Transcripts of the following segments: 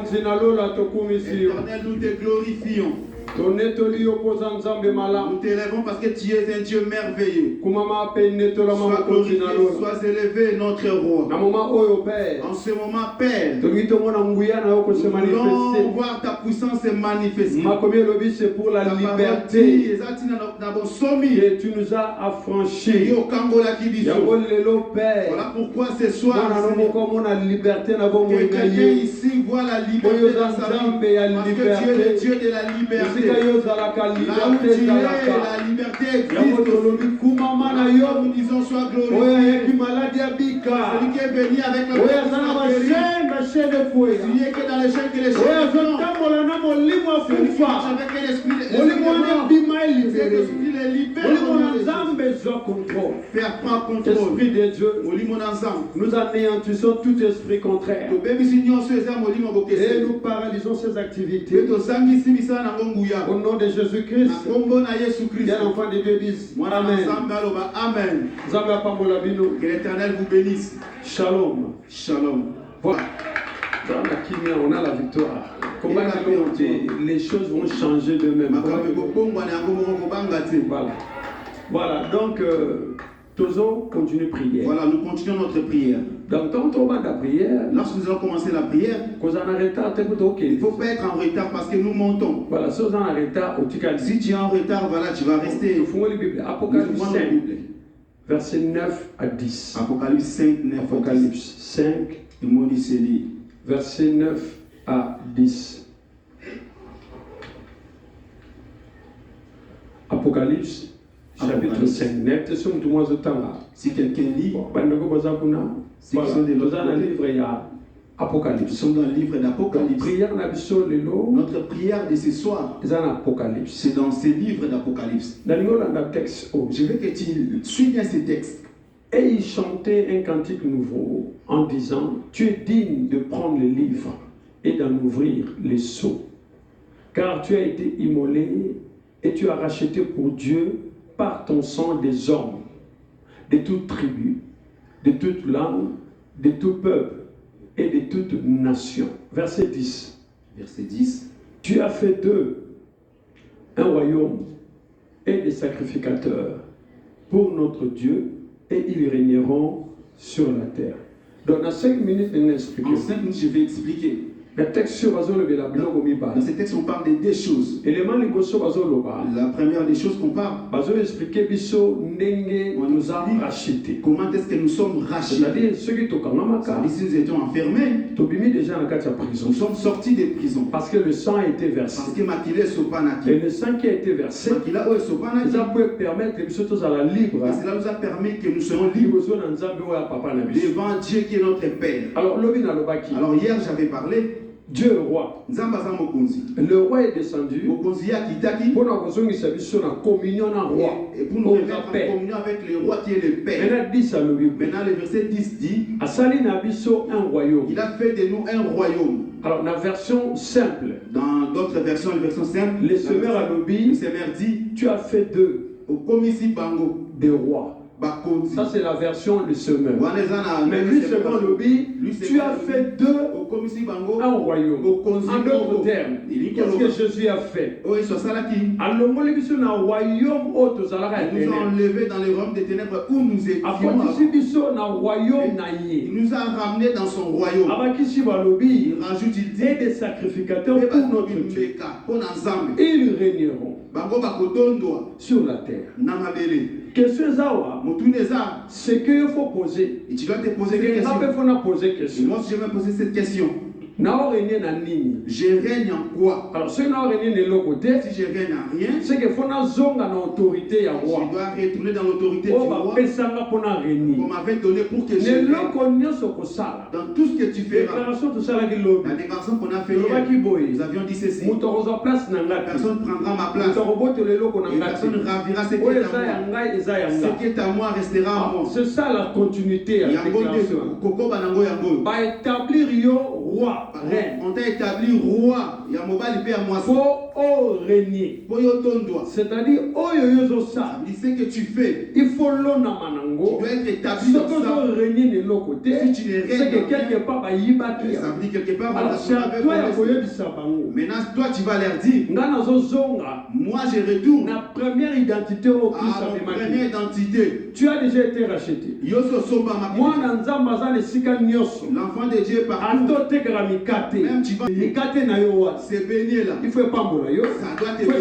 Éternel, nous te glorifions. Nous t'élèvons parce que tu es un Dieu merveilleux. Sois glorifié, sois élevé, notre roi. En ce moment, Père, nous voulons voir ta puissance se manifester. C'est pour la liberté que tu nous as affranchis. Voilà pourquoi ce soir, que quelqu'un ici voit la liberté dans sa vie. Parce que tu es le Dieu de la liberté. Là où tu es, la liberté existe. Nous disons sois glorifié. Celui qui est venu avec la celui qui est dans les chaînes que les chaînes celui qui marche avec l'esprit les libère. Faire prendre contrôle. Esprit de Dieu, nous anéantissons tout esprit contraire. Et nous paralysons ces activités. Au nom de Jésus-Christ, bien enfant de Dieu disent Amen. Que l'Éternel vous bénisse. Shalom. Shalom. Voilà. On a la victoire. Comment les choses vont changer d'eux-mêmes. Voilà. Donc, Tozo continue prière. Voilà, nous continuons notre prière. Donc, quand on va la prière, lorsque nous allons commencer la prière, il ne faut pas être en retard parce que nous montons. Voilà, si tu es en retard, voilà, tu vas rester. Apocalypse 5, verset 9 à 10. Apocalypse 5, 9 Apocalypse 5, verset 9 à 10. Apocalypse chapitre 5. Si quelqu'un lit, nous sommes dans le livre d'Apocalypse. Notre prière de ce soir, c'est dans ce livre d'Apocalypse. Je veux que tu suives bien ces textes. Et il chantait un cantique nouveau en disant: Tu es digne de prendre le livre et d'en ouvrir les sceaux, car tu as été immolé et tu as racheté pour Dieu par ton sang des hommes, de toute tribu, de toute langue, de tout peuple et de toute nation. Verset 10. Verset 10. Tu as fait d'eux un royaume et des sacrificateurs pour notre Dieu, et ils régneront sur la terre. Donc, dans 5 minutes, en 5 minutes, je vais expliquer. Dans ce texte, on parle de deux choses. La première des choses qu'on parle, on nous a rachetés. Comment est-ce que nous sommes rachetés? C'est-à-dire, ceux qui si nous étions enfermés, nous sommes sortis des prisons. Parce que le sang a été versé. Et le sang qui a été versé, ça peut permettre que nous soyons libres. Et cela nous a permis que nous soyons libres devant Dieu qui est notre Père. Alors hier, j'avais parlé. Dieu est roi. Le roi est descendu pour nous mettre en communion avec le roi qui est le Père. Maintenant, le verset 10 dit: il a fait de nous un royaume. Alors, dans la version simple, dans d'autres versions, la version simple, le semeur a dit: tu as fait d'eux des rois. Ça, c'est la version du semeur. Mais lui, second lobby, tu as fait d'eux un royaume. En d'autres termes, qu'est-ce que Jésus a fait? Il nous a enlevés dans les royaumes des ténèbres où nous étions. Il nous a ramenés dans son royaume. Il rajoute, il dit, des sacrificateurs pour notre Dieu. Ils régneront sur la terre. Question Zawa, ce qu'il faut poser. Et tu dois te poser des questions. Moi, je vais poser cette question. Je règne en quoi? Alors, si je règne en rien, c'est qu'il faut l'autorité. Je dois retourner dans l'autorité du roi. On m'avait donné pour que je règne. Dans tout ce que tu feras. La déclaration qu'on a fait hier, nous avions dit ceci: personne ne prendra ma place. Et personne ne ravira ce qui est à moi. Ce qui est à moi restera à moi. C'est ça la continuité. Établir roi. On t'a établi roi. Pour au régner. C'est-à-dire, ça dit ce que tu fais. il faut l'honneur manango. Tu dois être établi dans ça. Régner de l'autre côté. Si tu n'es rien, c'est que quelque part, ça veut dire quelque part. Alors, c'est à toi maintenant, toi, tu vas leur dire. Moi, je retourne la première identité au Christ. Ma première identité. Tu as déjà été racheté. Moi, l'enfant de Dieu est partout. Même tu vas. C'est béni là. Il faut pas mourir. Ça doit te bénir.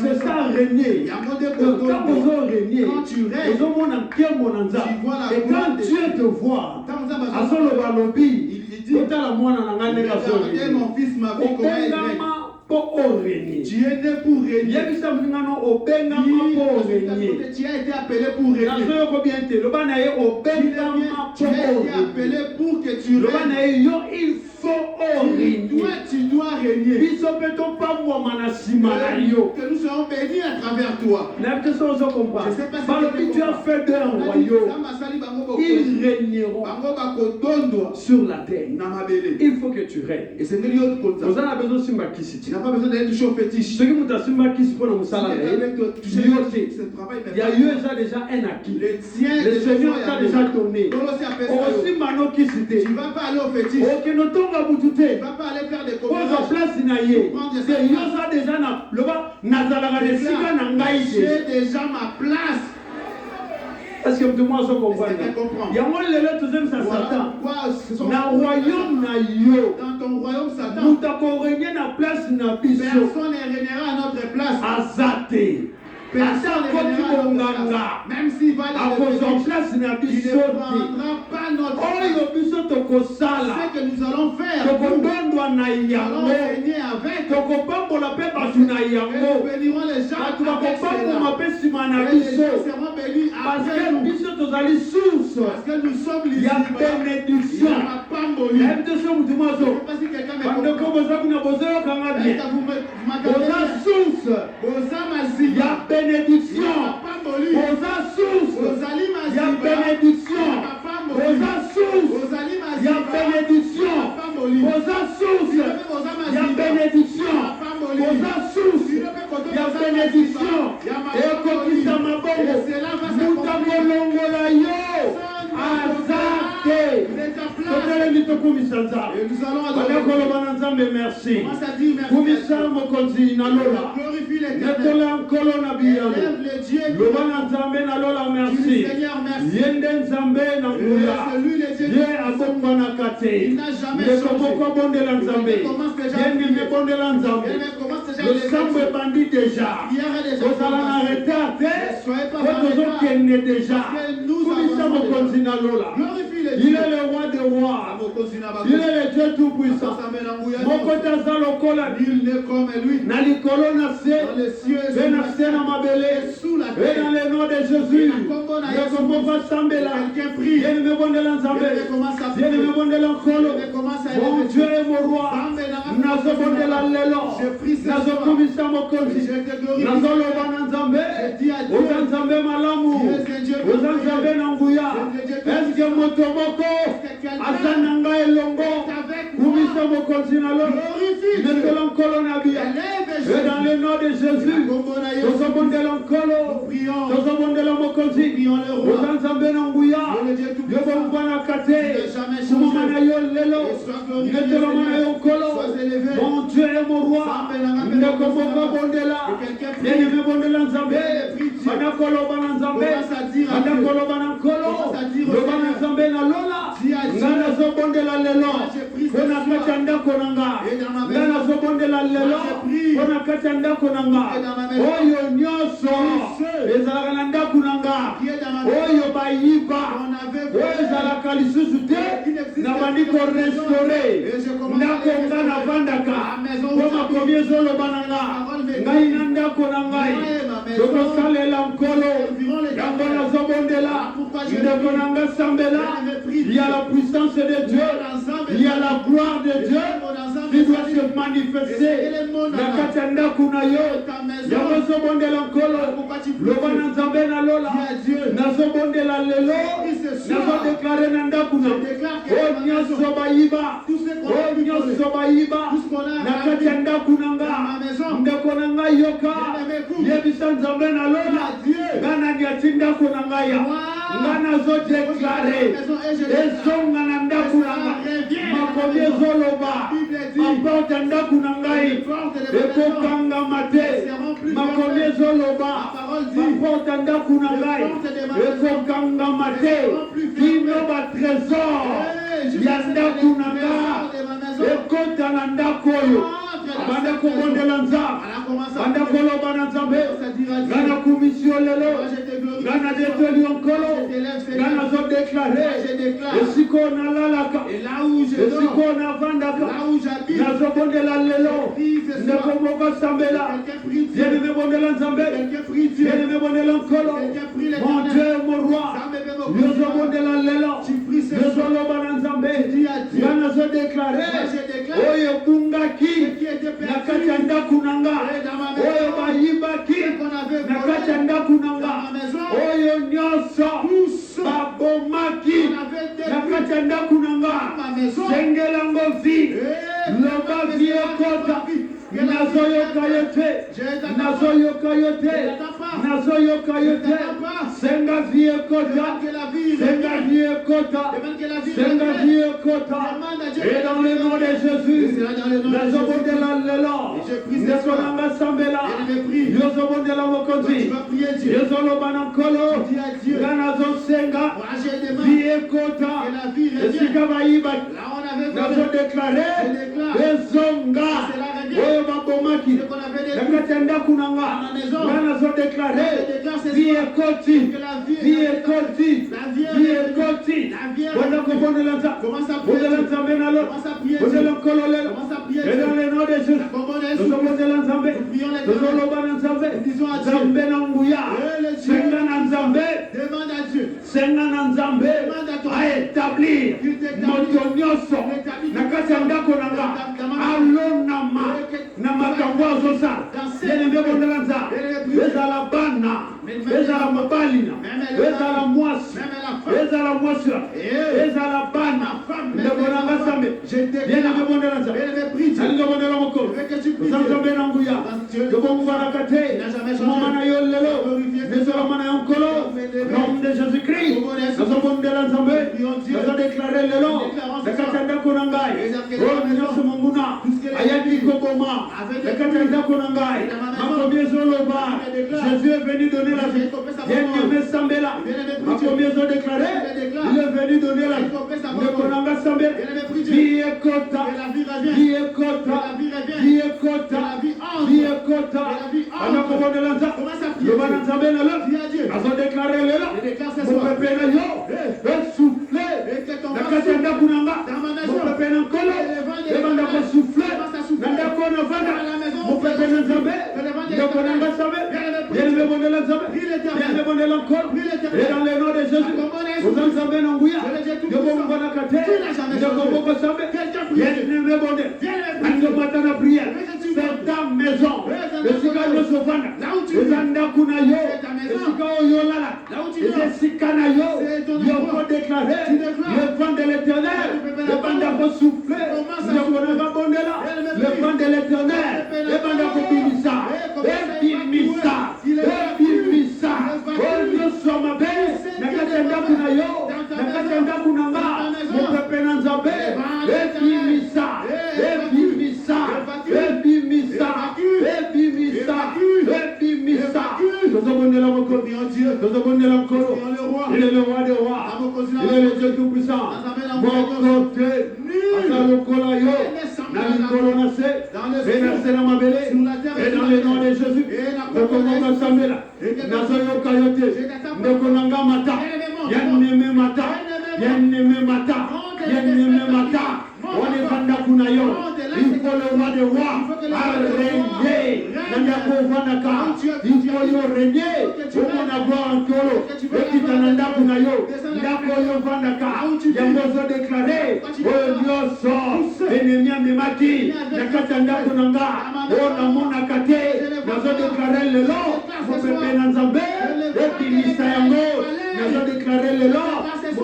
C'est ça régner. Quand vous régnez, quand tu règnes, tu vois la et quand Dieu te voit, il dit, mon fils m'a vu comment il règne. Tu es né pour régner. Tu as été appelé pour régner. Tu as été appelé pour que tu règnes. Il faut régner. Tu dois régner. Que nous serons bénis à travers toi. Je ne sais pas si tu as fait d'un royaume. Ils régneront sur la terre. Il faut que tu règnes. Et c'est vous en avez besoin de Simba Kisi. Tu n'as pas besoin d'être toujours fétiche. Ce qui vous a Simba Kisi pour nous salaire. Il y a eu déjà un acquis. Le Seigneur t'a déjà donné. Aussi Mano Kisi. Tu ne vas pas aller au fétiche. Ok, nous tombons à Boutoute. Tu ne vas pas aller faire des commérages. Place naïe. C'est Yosa déjà na. Le bas Nazalaga de Sika Nangaï. J'ai déjà ma place. Est-ce que tout le monde comprend? Il y a moins de l'élève tout ça Satan. Dans le royaume na yo. Dans ton royaume Satan. Nous t'avons régné na place na biso. Personne ne régnera à notre place. Azate. Personne ne régnera à notre place. Même s'il va à cause en place na biso. Il ne prendra pas notre place. Ce que nous allons faire. Nous allons régner avec. Nous bénirons les gens avec cela. Et les gens seront bénis avec nous. Parce que nous sommes les bénédiction. Il y a pas bénédiction. Merci. Il est le roi des rois. Il est le Dieu tout-puissant. Il n'est comme lui. Dans les cieux et sous la terre. Et dans le nom de Jésus. Quelqu'un prie. Mon Dieu est mon roi. Je prie ce soir. Je te glorifie. Je dis à Dieu. Est-ce que Motomoko Azananga Elongo Kumisa Mokonzina Lolo Netelon Kolonabia et dans le nom de Jésus nous avons de l'encolo nous avons de l'omokonzi nous ensemble Nanguya Dieu va nous voir la kate Soumana Yolelo Netelon Manayo Kolo mon Dieu est mon roi Nekomoko Bondela Neneme Bondela Nzambe Manakolo Bananzambe Manakolo Banankolo Lobana Nzambe na Lola Ngana Zobondela Lelo Kona Kachanda Konanga Ngana Zobondela Lelo Kona Kachanda Konanga Oyo Nyoso Ezalakanda Kunanga Oyo Bayiba Oyo Zalaka Lisusu Te Nabaniko Restauré Nakonga na Vandaka Koma Komie Zolo Bananga Ngai Nanda Konangai Doko Salela Nkolo Yangona Zobondela Ndekonanga Sambela il y a la puissance de Dieu, il y a la gloire de Dieu qui doit se manifester. La Katanda Kunayo, Yamosobonde Lankolo, Lobana Zambena Lola, Nazobonde la Lelo, soir, déclaré Nandakuna. je déclare que Oh, dans ma maison, Nyoso Bayiba. tout ce qu'on a Oh, pu voler, Nyoso Bayiba. tout ce qu'on a Nakati ramené Ndakunanga. dans ma maison, Ndakonanga Yoka. bien-aimé couple, Yebisa Nzambe na dis Lola. à Dieu, Ngana Nyatinda Kunanga ya. Ngana zo déclaré. Ezonga na Ndakunanga. Makomie Zoloba. Apporte Ndakunangai. Ekokanga mate. Makomie Zoloba. Apporte Ndakunangai. Ekokanga mate. Kino ba trésor. Yanda Kunanga. Ekota na Ndakoyo. Banda kobondela Nzambe. Banda koloba na Nzambe. Ngana kumisio lelo. Ngana deteli onkolo. Ngana zo déclaré. Esiko na lalaka. et là où je dors, Esiko na vandaka. là où j'habite, Nazo bondela lelo. Ndeko moko sambela. quelqu'un prie Dieu, Bien-aimé bondela Nzambe. quelqu'un prie Dieu, Bien-aimé bondela onkolo. quelqu'un prie Mon l'Éternel. Dieu, mon roi. Yozo bondela lelo. Tu pries ce Yozo soir, loba na Nzambe. dis à Dieu, Ngana zo déclaré. moi je déclare, Oyo bungaki. ce qui était Nakati perdu, ya ndakunanga. dans ma Oyo maison, bayibaki. ce qu'on avait Nakati ya volé, ndakunanga. dans ma maison, Oyo nyonso. tous, Babomaki. on avait Nakati détruit ya ndakunanga. dans ma maison, Sengelango vi. Loba vi ekota. Nazoyoka yote. Nazoyoka yote. Nazoyoka yote. Senga vi ekota. que la vie Senga revienne, vi ekota. demande que la vie Senga revienne, vi ekota. demande à Dieu, Et dans le nom de Jésus. et c'est dans le nom de Nazo Jésus, bondela lelo. et je prie ce soir, Nekonanga sambela. et je prie, Yozo bondela tu mokonzi. vas prier Dieu, Yozo lobana kolo. dis à Dieu, Ngana zo senga. moi j'ai demandé Vi ekota. que la vie revienne, Esika bayiba. là on avait Nazo volé, déclaré. je déclare, Ezonga. cela revient, Oyo babomaki. ce qu'on avait détruit, Nakati ya ndakunanga. dans ma maison, Ngana zo je déclaré. déclare ce Vi soir, ekoti. que la vie Vi revienne, ekoti. la vie Vi revienne, ekoti. la vie Bonda revienne, kobondela nza. commence à prier Bondela Dieu, nzambe na lo. commence à prier Bondela Dieu, nkolo lelo. commence à prier Et dans Dieu, le nom de Jésus. commandez Nous Jésus, bondela nzambe. prions Nous l'Éternel, loba na nzambe. disons à Dieu, Nzambe na nguya. le Dieu, Senga na nzambe. demande à Dieu, Senga na nzambe. demande à ton A établir qu'il t'établisse, moto nyonso. Na kati ya ndako na nga. Alonama. Na makambo azosala. Bien-aimé bondela nzambe. Ezala bana. Ezala mobali na. Ezala mwasi. même la femme, Ezala mwasi. Ezala bana. Ndeko na nga nzambe. je Bien-aimé déclare, bondela nzambe. bien-aimé, prie Dieu, Alinga bondela je mokolo. veux que tu pries Dieu, Nzambe na nguya. Yobongubana kate. Mama na yo lelo. Nezola mana yo nkolo. Nom de Jésus-Christ. Nazobondela nzambe. Nazo déclaré lelo. Nakati ya ndako na ngai. Oh nyonso monguna. Ayaki koboma. Nakati ya ndako na ngai. Makomi ezoloba. Jésus est venu donner la vie. Bien-aimé sambela. Makomi ezo déclaré. Il est venu donner la vie. Ndeko na nga sambela. Vie ekota. que la vie revienne, Vie que ekota. la vie revienne, Vie que ekota. la vie entre, Vie ekota. que la vie entre. Anakobondela nzambe. Commence à prier Loba na Dieu, nzambe na lo. dis à Dieu, Azo déclaré lelo. je déclare ce soir, Mopepe na yo. Esoufflé. et que ton Na vent kati ya souffle ndako na nga. dans ma maison, Mopepe na nkolo. Ebanda kosouffle. Na ndako na vanda. Mopepe na nzambe. Ndeko na nga nzambe. Bien-aimé bondela nzambe. Bien-aimé bondela nkolo. Et dans le nom de Jésus. Oza nzambe na nguya. Yobongubana kate. Ndeko moko nzambe. Bien-aimé bondela. Ando matana prière. C'est ta maison. Esika nyonso vanda. Eza ndako na yo. Esika oyo olala. Eza esika na yo. Yoko déclaré. Le vent de l'Éternel. Le vent d'ako souffler. Ndeko na nga bondela. Le vent de l'Éternel. Le vent d'ako bimisa. Ebimisa. Ebimisa. Oyo nyonso mabe. Nakati ya ndako na yo. Nakati ya ndako na nga. Mopepe na nzambe. Ebimisa. Ebimisa. Ebimisa. Ebimisa. Ebimisa. Tozobondela mokolo. Tozobondela mokolo. Il est le roi des rois. Il est le Dieu tout-puissant. Mon côté. Asa lokola yo. Na likolo na se. Et na se na mabele. Et dans le nom de Jésus. Tokomoka sambela. Nazo yoka yote. Ndeko na nga mata. Yaneme mata. Yaneme mata. Yaneme mata. Wane vanda kuna yo. Il faut le roi des rois. A régner. Nandako vanaka. Il faut yo régner. Omo na gloire en kolo. Ekita nanda kuna yo. Ndako yo vanaka. Yango zo déclaré. Oyo nyonso. Ennemi amemaki. Nakata ndako nanga. O namona kate. Nazo déclaré lelo. Mopepe na nzambe. Ebimisa yango. Nazo déclaré lelo.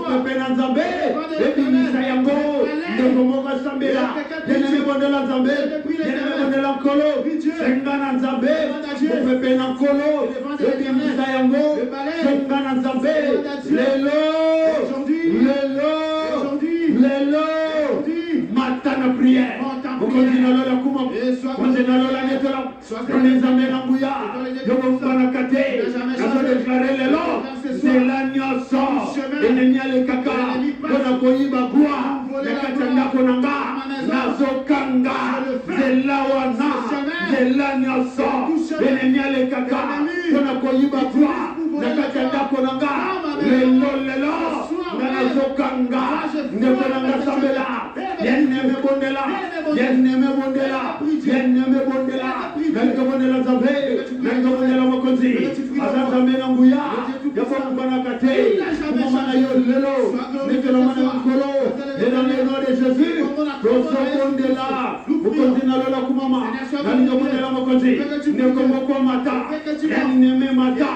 mopepe na nzambe ebimisa yango ndeko moko asambela bien-aimé bondela nzambe bien-aimé bondela nkolo senga na nzambe mopepe na nkolo ebimisa yango senga na nzambe lelo matin na prière mokonzi na lola kuma mokonzi na lola netola kone nzambe na nguya yokofanaka te nazodeklare lelo nzela nyonso enemi alekaka mpona koyiba bwa na kati ya ndako na nga nazokanga nzela wana nzela nyonso enemi alekaka mpona koyiba bwa na kati ya ndako na nga lelo nga nazokanga ndeko na nga sambela bien-aimé bondela bien-aimé bondela bien-aimé bondela nanga bondela nzambe nanga bondela mokonzi aza nzambe na nguya yakokubanaka te kumama na yo lelo nekela mwana ya nkolo dans le nom de Jésus tozobondela mokonzi na lola kumama nanga bondela mokonzi ndeko moko mata bien-aimé mata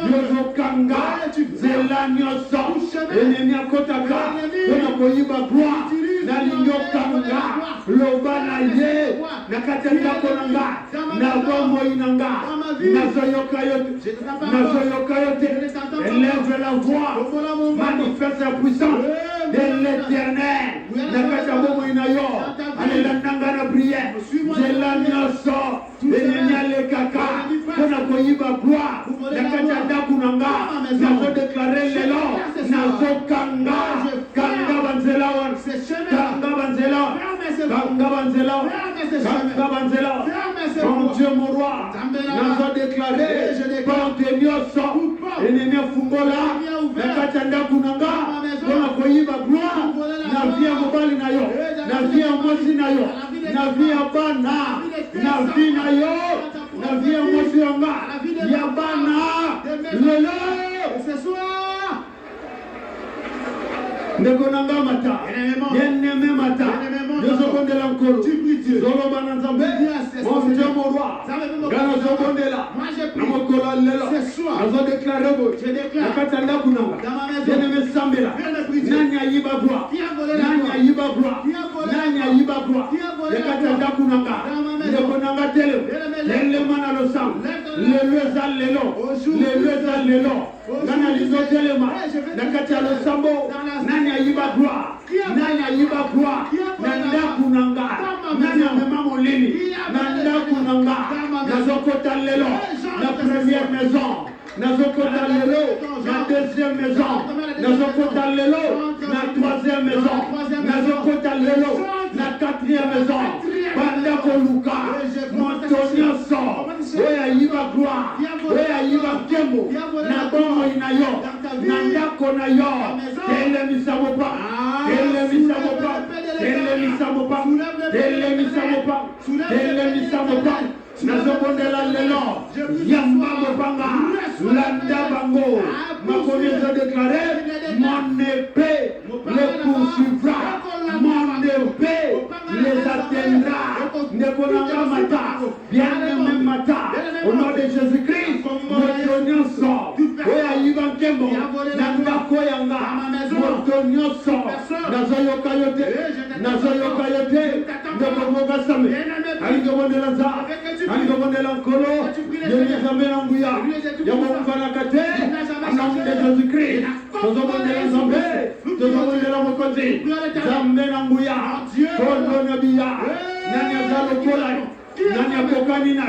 yozokanga nzela nyonso enemi akotaka mpona koyiba gloire nalingokanga loba na ye na kati ya ndako na nga na bomoi na nga nazoyoka yo te élève la voix manifeste la puissance de l'éternel na kati ya bomoi na yo alelandanga na prière nzela nyonso enemi alekaka mpona koyiba gloire na kati ya ndako na nga nazodeklare lelo nazokanga kanga banzela wana Kanga banzela mon Dieu mon roi nazo déclaré porte nyonso enemi afungola na kati ya ndako na nga mpona koyiba gloire na vie ya mobali na yo na vie ya mwasi na yo na vie ya bana na vie na yo na vie ya mwasi ya nga ya bana lelo ndeko na nga mata bien-aimé mata yozokondela nkolo zoloba na nzambe mon Dieu mon roi nga nazokondela na mokolo ya lelo nazodeklare boye na kati ya ndako na nga bien-aimé sambela nani ayiba gloire nani ayiba gloire nani ayiba gloire na kati ya ndako na nga ndeko na nga telema na losambo lelo eza lelo nga nalizotelema na kati ya losambo nani ayiba gloire nani ayiba gloire na ndako na nga nani amema molili na ndako na nga nazokota lelo na première maison nazokota lelo na deuxième maison nazokota lelo na troisième maison nazokota lelo na quatrième maison banda koluka moto nyonso oyo ayiba gloire oyo ayiba nkembo na bomoi na yo na ndako na yo telemisa mopa nazobondela lelo yamba mopanga landa bango makomi ezodeklare mon épée les poursuivra mon épée les atteindra ndeko na nga mata bien-aimé mata au nom de Jésus-Christ moto nyonso oyo ayiba nkembo na ndako yanga moto nyonso nazoyoka yo te ndeko moko asame alingobondela nzambe alingobondela nkolo yemizambe na nguya yamokufanaka te na nom de Jésus-Christ tozobondela nzambe tozobondela mokonzi nzambe na nguya kondo na biya nani aza lokola nani akokani na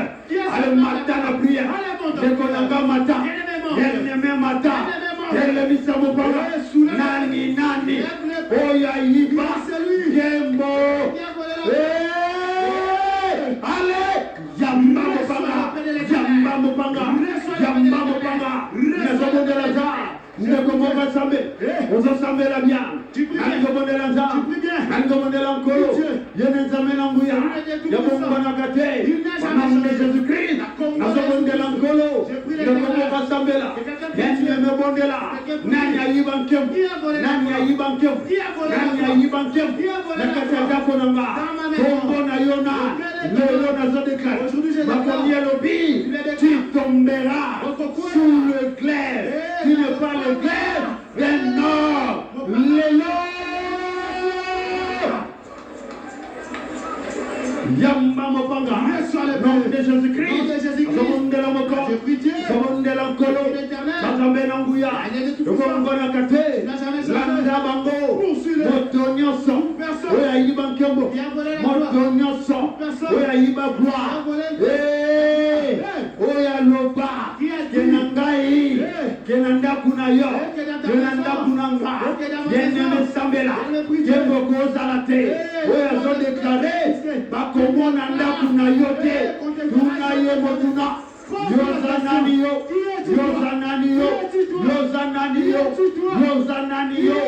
ale mata na prière ndeko na nga mata bien-aimé mata elemisa mopanga nani oyo ayiba yembo ale yamba mopanga nazobondela za ndeko moko asambe ozosambela bien alingobondela nza alingobondela nkolo yene nzambe na nguya yabombanaka te nom de Jésus-Christ nazobondela nkolo ndeko moko asambela bien-aimé bondela nani ayiba nkembo na kati ya ndako na nga kombo na yo na lelo nazodeklare makomi elobi tu tomberas sous le clair tu n'es pas le clair d'un homme nom de Jésus-Christ. Nom de Jésus-Christ. Azobondela moko. Je prie Dieu. Azobondela nkolo. L'Éternel. Bazambe na nguya. Okongona kate. Landa bango. Poursuis-le. Moto nyonso. Personne. Oyo ayiba nkembo. Qui a volé la Moto gloire. nyonso. Personne. Oyo ayiba Qui a gloire. volé le Oyo aloba. Qui a dit. Kenangai. Kenanda kuna yo. Que dans ta Kenanda maison. kuna nga. Que dans ma Yeneme maison. sambela. Yeneme prie Dieu. Kembo kozala te. Oyo azo déclaré. Bakomona ndaku na yo te. Tuna ye motuna. Yoza nani yo. Yoza nani yo. Yoza nani yo. Yoza nani yo.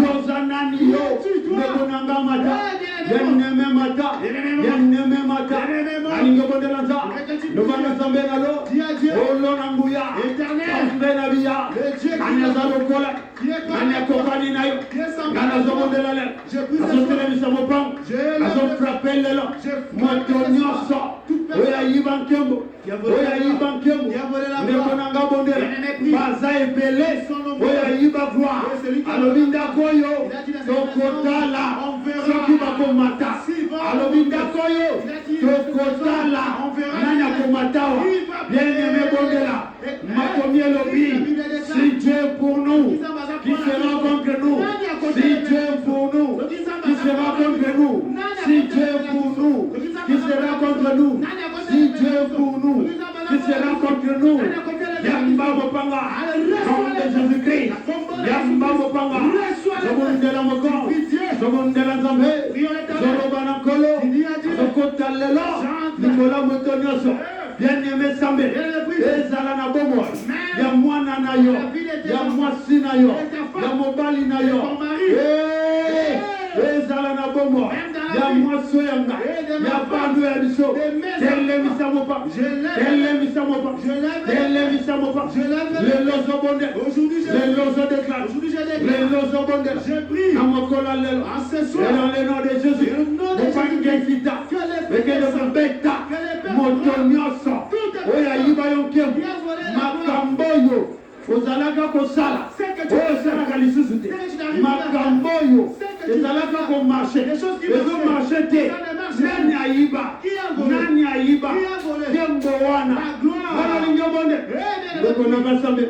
Yoza nani yo. Nekonanga mata. Yeneme mata. Yeneme mata. Alingo bondela nza. Nobanga sambela lo. Olo nanguya. Sambela biya. Anyaza lokola. Anya kokani na yo. Gana zobondela le. Asotele misamopang. Asofrappel le lo. Moto nyoso. Oya yiban kembo. Oya yiban kembo. Nekonanga bondela. Baza epele. Oya yiba voir. Alobinda koyo. Tokotala. Soki bakomata. Alobinda koyo. Tokotala. Nanya komatawa. Bien-aimé bondela. Makomi elobi. Si Dieu est pour nous, qui sera contre nous? Si Dieu est pour nous, qui sera contre nous? Si Dieu est pour nous, qui sera contre nous? Si Dieu est pour nous, qui sera contre nous? Yamba Mopanga, nom de Jésus-Christ. Yamba Mopanga, Zobondela Mokon, Zobondela Nzambe, Zorobana Kolo, Zokota Lelo, Nicolas Motonioso. Bien-aimé Sambe, ezala na bomo, ya mwana na yo, ya mwasi na yo, ya mobali na yo, ezala na bomo, ya mwaso yanga, ya bandu ya biso, telemisa mopa, telemisa mopa, telemisa mopa, le lozo bonde, le lozo déclare, le lozo bonde, na mokola lelo, et dans le nom de Jésus, Mopangekita, Bekele Beta, Motonioso, Oya yiba yonkemu, makamboyo, ozalaka kosala, osalaka lisusu te, makamboyo, ezalaka komarche, ezomarche te, nani ayiba, kembo wana, wana lingi obonde, lekona basambe,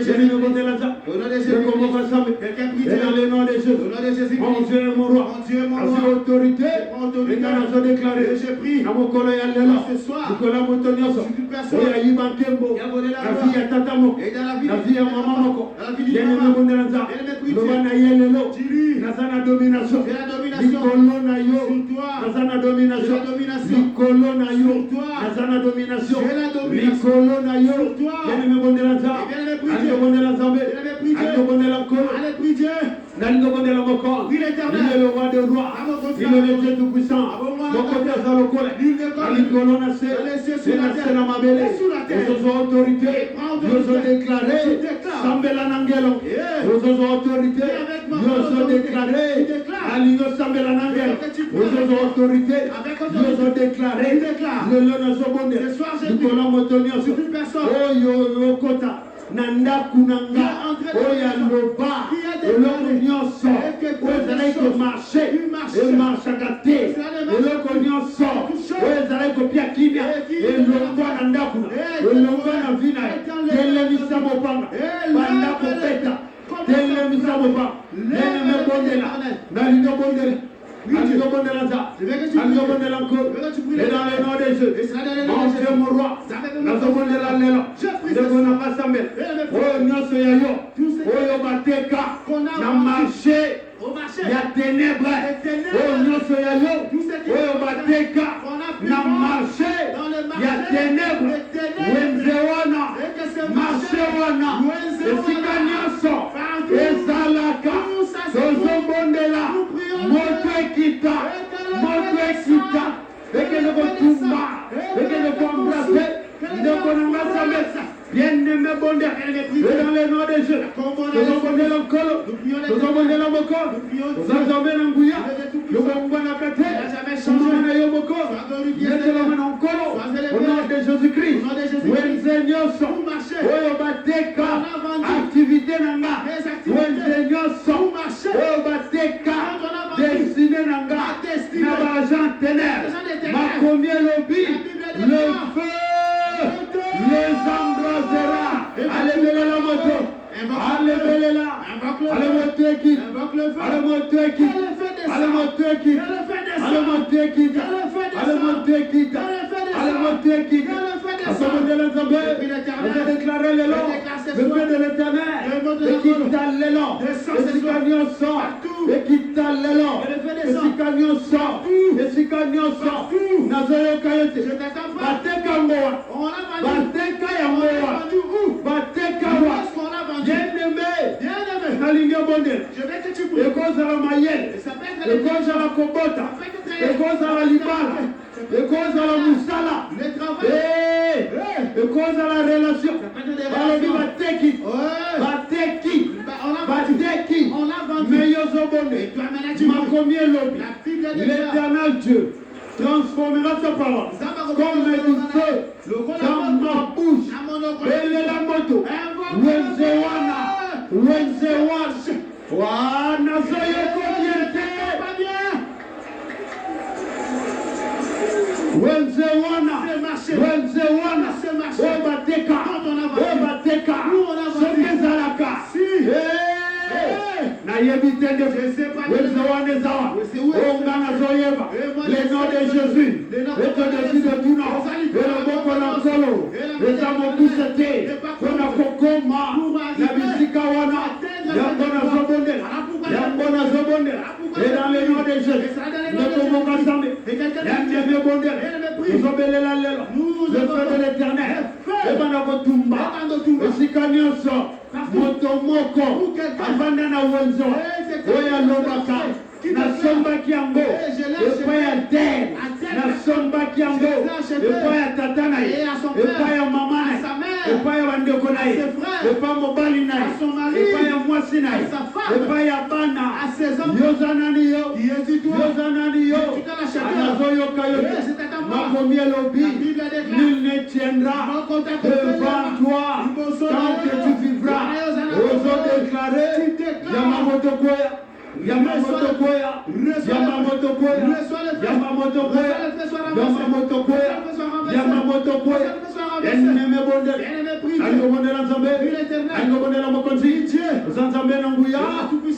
jenine bondela za, lekomo basambe, et dans le nom de Jésus, mon Dieu est mon roi, asi autorité, et quand on a déclaré, namokolo ya lelo, Nicolas Motonioso, oya yiba kembo, la vie ya tata moko, la vie ya mama moko, jenine bondela za, lobana yelelo, nazana domination, likolo na yo, nazana domination, likolo na yo, nazana domination, likolo na yo, jenine bondela za, anjo bondela zambe, anjo bondela nkolo, Nalingo bondela moko, il est le roi des rois, il est le Dieu tout-puissant, Mokote Azalokole, Alikolo Nase, c'est Nase Namabele, nous avons autorité, nous avons déclaré, Sambela Nangelo, nous avons autorité, nous avons déclaré, Alingo Sambela Nangelo, nous avons autorité, nous avons déclaré, le Lonazo Bonde, Nicolas Motonioso, oh yo kota. Nanda kunanga oya loba eloko nyonso oyo ezalaki komarche emarchaka te eloko nyonso oyo ezalaki kopia kimia elongwa na ndako elongwa na vi na ye telemisa mopanga banda kopeta telemisa mopanga neneme bondela nalingo bondela Alingo bondela za, alingo bondela nkolo, et dans le nom de Jésus, mon Dieu mon roi, nazo bondela lelo, ndeko na basambe, oyo nyonso ya yo, oyo bateka, na marché, ya ténèbres, oyo nyonso ya yo, oyo bateka, na marché, ya ténèbres, wenze wana, marché wana, esika nyonso, ezalaka, tozo bondela, moto ekita, eke ne kotumba, eke ne kombrape, ndeko na masambe, bien-aimé bonde, et dans le nom de Jésus, nous avons bondé l'encolo, nous avons bondé la moko, nous avons bondé l'angouya, nous avons bondé la kate, nous avons bondé la moko, nous avons bondé l'encolo, au nom de Jésus-Christ, Wenzenyoso, oyo bateka, activité nanga, Wenzenyoso, oyo bateka, destiné nanga, na bagent ténèbres, makomi lobby, le Allez monter qui? Invoque le feu. Allez monter qui? Que le feu descende. Allez monter qui? Que le feu descende. Allez monter qui? Que le feu descende. Allez monter qui? Que le feu descende. Allez monter qui? Que le feu À ce descende. moment de l'Assemblée, Depuis l'éternel. vous avez déclaré l'élan, Je déclare ce le soir. feu de l'éternel, Le mot de et la qui parole. t'a l'élan, Descend et ce si soir. cagnon sort, Partout. et qui t'a l'élan, Que le feu et descend. si cagnon sort, et si cagnon sort, Partout. Nazoyo Je Kayote, t'attends pas. Bateka Moa, On l'a vendu. Bateka On l'a Yamoa, vendu où? Bateka Où Wa, est-ce qu'on l'a vendu? Bien-aimé, Bien-aimé. Nalinga Bondel, Je veux que tu et pries. cause à la Mayel, Et ça peut être et cause à la Kobota, et cause à la Libala, et cause à la Moussala, le travail. et cause à la relation. Ça peut être des Balobi relations. Bateki, Ouais. Bateki, On l'a vendu. Bateki, On l'a vendu. Meyozobonde, Et toi maintenant tu pries. Makomi Lobi, La Bible dit ça. l'éternel Dieu transformera sa parole comme du feu dans ma bouche. Elle est la moto. Wenzewana, Wenzewana. Wa nazoyo kobiente. Wenzewana, Wenzewana. Obateka, Obateka. Sokezalaka. Na yebitende Wenzewana zawa. Ongana zoyeba. Le nom de Jésus. Et te décide de tout nom. Et le mot qu'on a solo. Les âmes tous étaient. Qu'on a kokoma. La bisika wana. Yambona zobondela. Yambona zobondela. Et dans le nom de Jésus. Ne convoque jamais. Yandeme bondela. Nous obelela lelo. Le feu de l'éternel. Et banakotumba. Et sikanyoso. Motomoko. Avanda na wenzo. Oya lobaka. Nasombaki yango epai ya terre, nasombaki yango epai ya tata na ye, epai ya mama na ye, epai ya bandeko na ye, epai mobali na ye, epai ya mwasi na ye, epai ya bana. Yoza nani yo? Yoza nani yo? Anazoyoka yo te. Makomi elobi, nul ne tiendra devant toi tant que tu vivras. Ozo déclarer Yamamoto Koya. Yamamoto Koya, Yamamoto Koya, Yamamoto Koya, Yamamoto Koya, Yamamoto Koya, Enneme Bondel, Ango Bondel Nzambe, Ango Bondel Mokonzi, Nzambe Nanguya,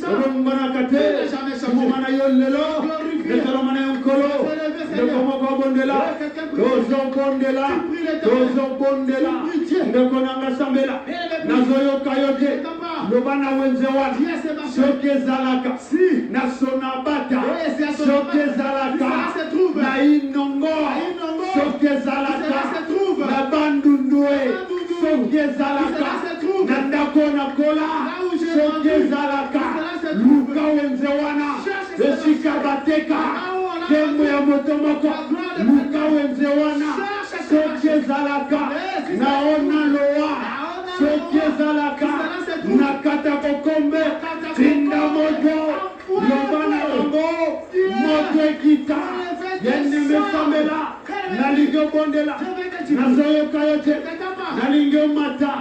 Rongana Kate, Simomana Yolelo, Nesalomana Yonkolo, Nekomoko Bondela, Tozo Bondela, Tozo Bondela, Nekonanga Sambela, Nazoyo Kayote, Lobana Wenzewa, Soke Zalaka. Nasonabata, Soke Zalaka, na Inongoa, Soke Zalaka, na Bandundue, Soke Zalaka, na Ndakona Kola, Soke Zalaka, Luka Wenzewana, Esika Bateka, Kembo ya Motomoko, Luka Wenzewana, Soke Zalaka, Naona Loa, Soke Zalaka, Nakata Kokombe, Tinda Mojo, Lobana Lango, Moto Ekita, Yende Mesamela, Nalingo Bondela, Nazoyo Kayote, Nalingo Mata,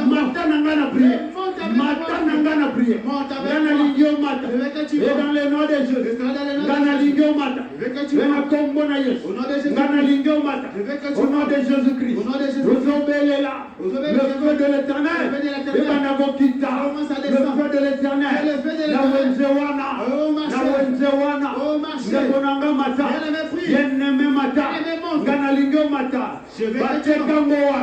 Mata Nangana Priye, Mata Nangana Priye, Nalingo Mata, et dans le nom de Jésus, Nalingo Mata, Vena Kombona Yesu, Nalingo Mata, au nom de Jésus-Christ, nous obéissons le feu de l'éternel, et Banagokita, le feu de l'éternel, la Wenzewana, la Wenzewana, Nekonanga Mata, Yeneme Mata, Ganalingo Mata, Bateka Moa,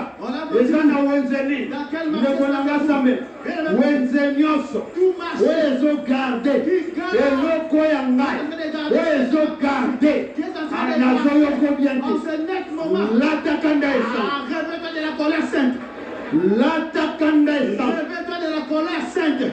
Ezana Wenzeni, Nekonanga Same, Wenzenyoso, Wezo Garde, Eloko Yangai, Wezo Garde, Anazoyo Kobianti, L'atakanda Esa, Réveille-toi de la colère sainte. L'atakanda Esa, Réveille-toi de la colère sainte.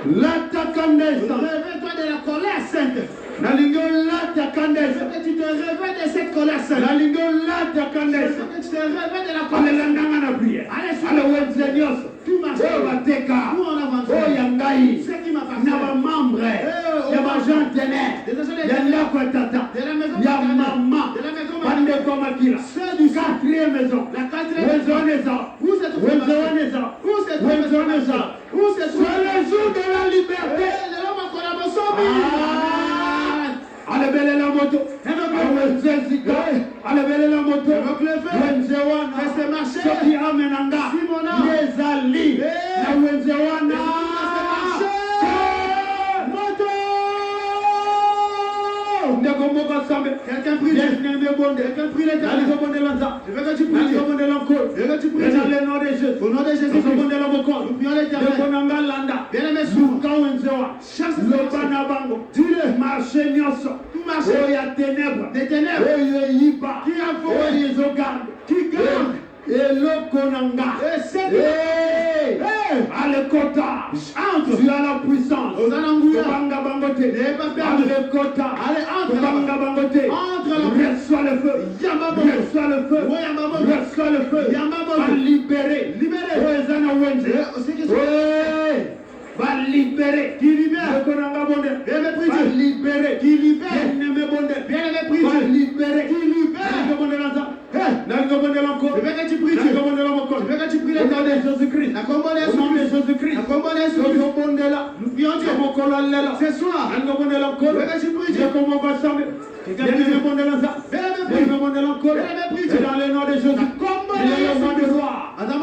L'atakanda Esa, Réveille-toi de la colère sainte. Nalingo l'atakanda Esa, Que tu te réveilles de cette colère sainte. Nalingo l'atakanda Esa, Que tu te réveilles de la colère sainte. Alelanga na prière, ale Wenzenyoso, Tout marche. Bateka, Nous on avance. Yangai, Ce qui m'a passé. Naba membre, Yaba Jean Tenet, Yanda Kwatata, De la maison Yamama, de la maison Bande Komakila, Ceux du sang. quatrième maison, La quatrième maison. Wenzoneza, Où se trouve ma soeur? Wenzoneza, Où se trouve ma soeur? Wenzoneza, Où se trouve c'est le jour de la liberté. Alebele la moto, Wenzezika, alebele la moto, Wenzewana, Soki Amenanga, Yezali, na Wenzewana, Quelqu'un prie l'Éternel. Je veux que tu pries Dieu. Je veux que tu pries Dieu. Dans le nom de Jésus. Au nom de Jésus, nous prions l'Éternel. Bien-aimé, chasse dis-le, marché nyonso, tout marché, oya ténèbres, des ténèbres, oyo yiba, qui a volé, qui garde, eloko nanga, alekota, entre, tu as la puissance, banga bangote, alekota, allez, banga bangote, reçois le feu, reçois le feu, reçois le feu, va libérer, oezana wenze, va libérer, qui libère, va libérer, qui libère, va libérer, qui libère. Je veux que tu pries Dieu. Je veux que tu pries le nom de Jésus-Christ. Au nom de Jésus-Christ. Nous prions Dieu. Ce soir, je veux que tu pries Dieu. Dans le nom de Jésus. Il est le roi de roi.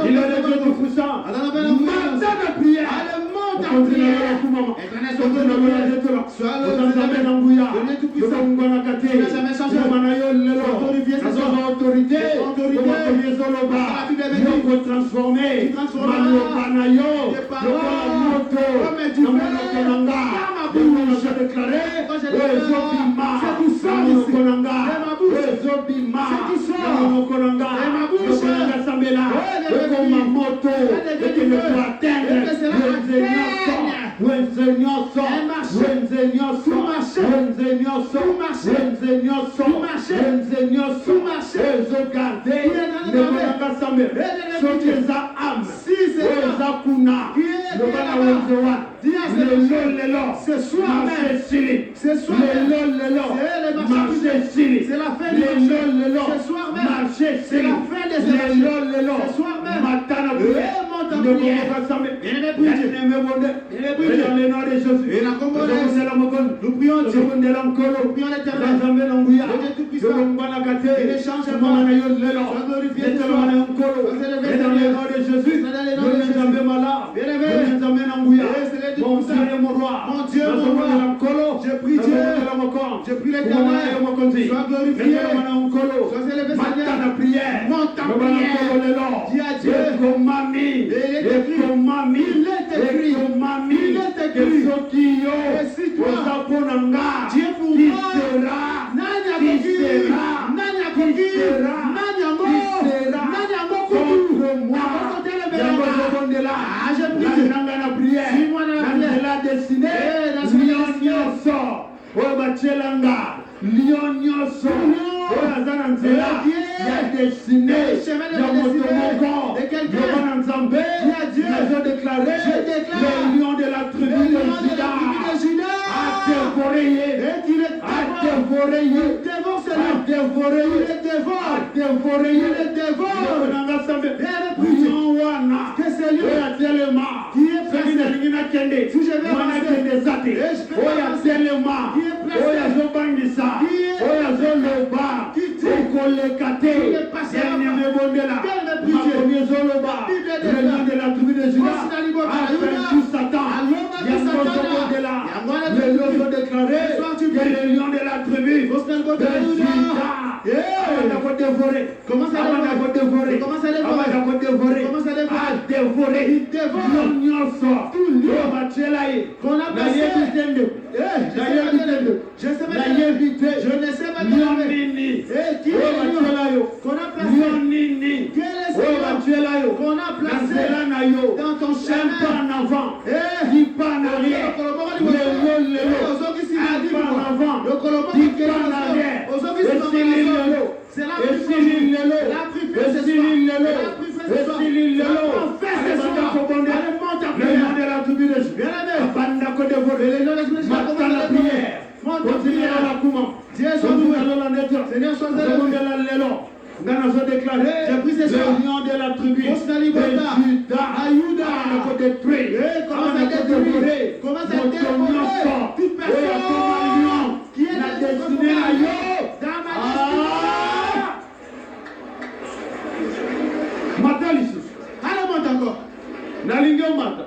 Il est le Dieu tout puissant. Mandat de prière.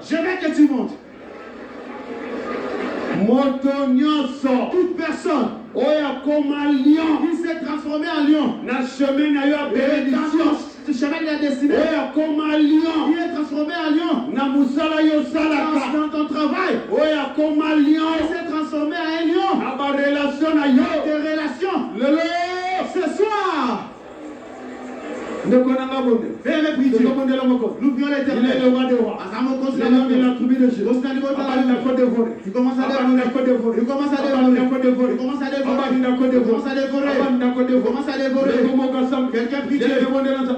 Je veux que tu montes. Toute personne qui s'est transformée transformé en lion. Na chemin na yo bénédiction. Ce chemin de la destinée. Oya koma lion. Il est transformé en lion. Na musala yo salaka. Dans ton travail. Oya koma lion. Il s'est transformé en un lion. Na ba relation na yo. Des relations. Lelo. Ce soir. Bien Nous prions l'Éternel. Il est le roi des rois. Il est l'homme de la tribu de Juda. Il commence à dévorer. Il commence à dévorer. Il commence à dévorer. Il commence à dévorer. Il commence à dévorer. Quelqu'un prie Dieu.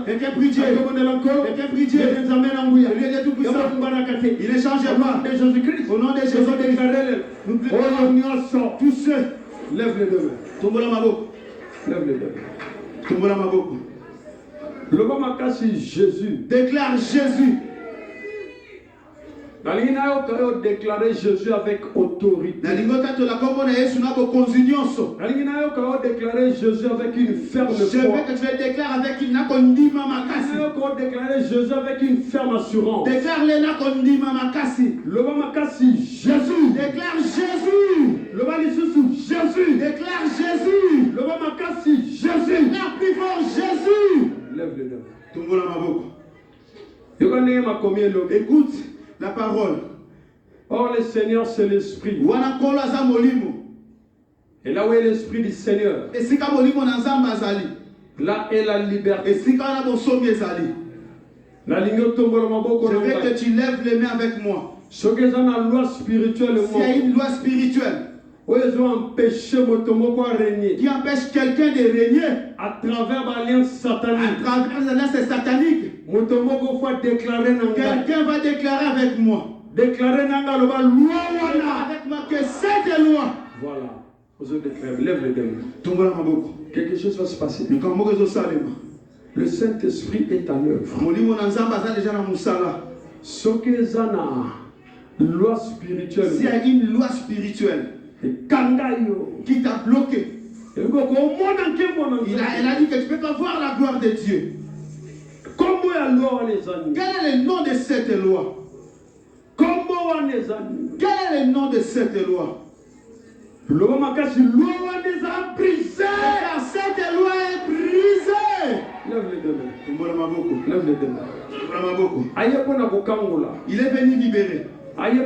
Quelqu'un prie Dieu. Quelqu'un prie Dieu. Il est tout puissant. Il ne change pas. Au nom de Jésus. Nous prions tous ceux. Lève les deux mains. Tombola Maboko. Lève les deux mains. Tombola Maboko. Le Bamakasi Jésus. Déclare Jésus. Déclarer Jésus avec autorité. Déclarer Jésus avec une ferme foi. Je veux que tu le déclares avec une nakondima makasi. Déclarer Jésus avec une ferme assurance. Déclare le nakondima makasi. Le Bamakasi Jésus. Déclare Jésus. Le Balisusu Jésus. Déclare Jésus. Le Bamakasi Jésus. Déclare plus fort Jésus. Lève les deux. Tombola Maboko. Écoute la parole. Or le Seigneur c'est l'Esprit. Et là où est l'Esprit du Seigneur, là est la liberté. Je veux que tu lèves les mains avec moi. S'il y a une loi spirituelle qui empêche quelqu'un de régner à travers l'alliance satanique, satanique, quelqu'un va déclarer avec moi. Déclarer avec moi que cette loi. Voilà. Vous déclarez. Lève les deux. Quelque chose va se passer. Le Saint-Esprit est en œuvre. Loi spirituelle. S'il y a une loi spirituelle qui t'a bloqué, elle a dit que tu ne peux pas voir la gloire de Dieu. Quel est le nom de cette loi? Quel est le nom de cette loi? Car cette loi est brisée. Lève les deux mains. Lève les deux mains. Il est venu libérer. Il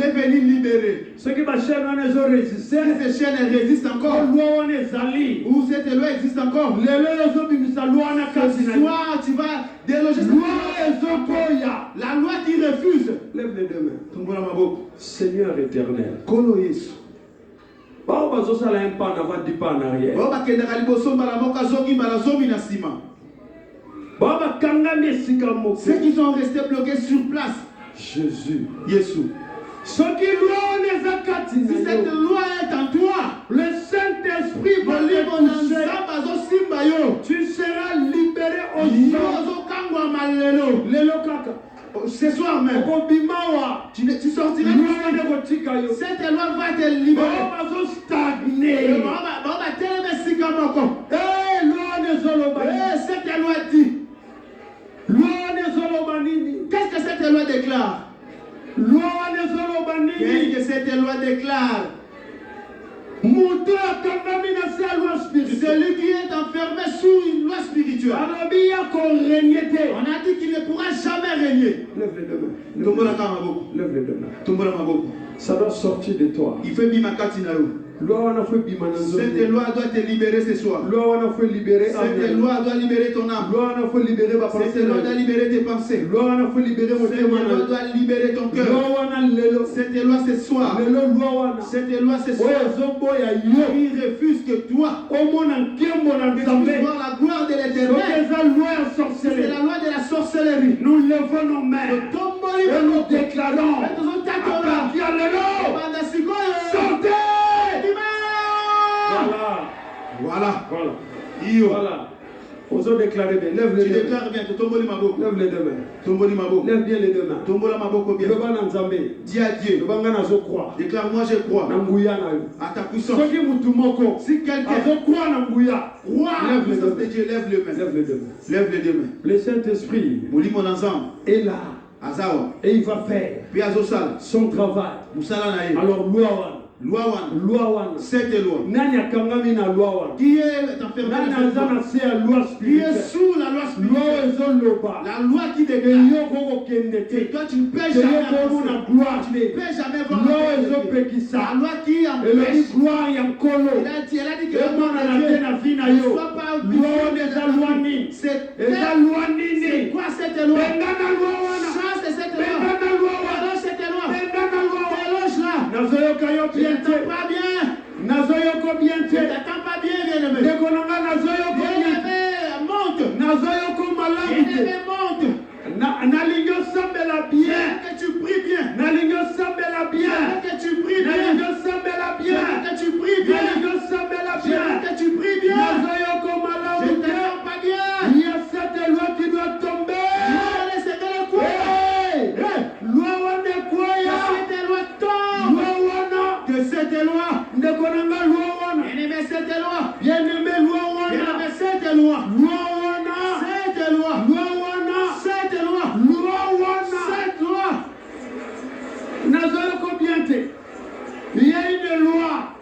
est venu libérer. Ceux qui résistent, ces chaînes résistent encore. Où cette loi existe encore. Ce soir, tu vas déloger cette loi. La loi qui refuse. Lève les deux mains. Seigneur éternel. Un pas en avant, 10 pas en arrière. Ceux qui sont restés bloqués sur place. Jésus. Jésus. Si cette loi est en toi, le Saint-Esprit va l'épouser. Tu seras libéré aujourd'hui. Ce soir même, tu sortiras. Cette loi va te libérer. Cette loi dit. Qu'est-ce que cette loi déclare? Qu'est-ce que cette loi déclare? Celui qui est enfermé sous une loi spirituelle. On a dit qu'il ne pourra jamais régner. Lève les deux mains. Lève les deux mains. Ça doit sortir de toi. Il fait bimakatinayo. Cette loi doit te libérer ce soir. Cette loi doit libérer ton âme. Cette loi doit libérer tes pensées. Cette loi doit libérer ton cœur. Cette loi ce soir. Cette loi ce soir. Il refuse que toi puisses voir la gloire de l'Éternel. C'est la loi de la sorcellerie. Nous levons nos mains et nous déclarons sortez. Voilà. Voilà. Osons déclarer bien. Lève les deux mains. Tu déclares bien. Lève les deux mains. Lève bien les deux mains. Dis à Dieu. Déclare-moi je crois à ta puissance. Si quelqu'un croit à la puissance de Dieu, lève les deux mains. Le Saint-Esprit est là. Et il va faire son travail. Alors, Loi wana. Cette loi. Nani akangami na loi wana. Qui est enfermé Nani dans cette loi? azana se ya loi Qui spirituelle. est sous la loi Loi spirituelle? ezoloba. La loi qui Que déclare. yo koko kende Et te. toi tu ne peux Que jamais yo komo avancer. na gloire Tu ne te. peux jamais voir Loi la ezopekisa. loi qui Elobi empêche. gloire ya nkolo. Elle a dit que Ema na na te na vi na ne yo. soit pas Loi wana eza loi nini? C'est Eza loi nini? c'est quoi cette loi? Benga na loi wana. Ça c'est cette Benga loi. na loi wana. Déloge cette loi. Benga na loi wana. Déloge là. Nazoyoka yo Tu bien te. n'entends pas bien. Nazoyoko bien Tu te. n'entends pas bien, bien-aimé. Ndeko nanga nazoyoko bien. Bien-aimé, monte. Nazoyoko malamu Bien-aimé, te. monte. Nalingi osambela bien. Que tu pries bien. Nalingi osambela bien. Que tu pries bien. Nalingi osambela bien. Que tu pries bien. Nalingi osambela bien. Que tu pries bien. Nazoyoko Je malamu ne te. t'entends pas bien. Il y a cette loi qui doit tomber. Allez, c'est dans le coin. Hey! Loi wana Que kwaya. cette loi tombe. Loi wana. Que cette loi. Ndeko nanga loi wana. Bien-aimé, cette loi. Bien-aimé loi wana. Bien-aimé, cette loi. Loi wana. Cette loi. Loi wana. Cette loi. Loi wana. Cette loi. Nazoyoko bien te. Il y a une loi.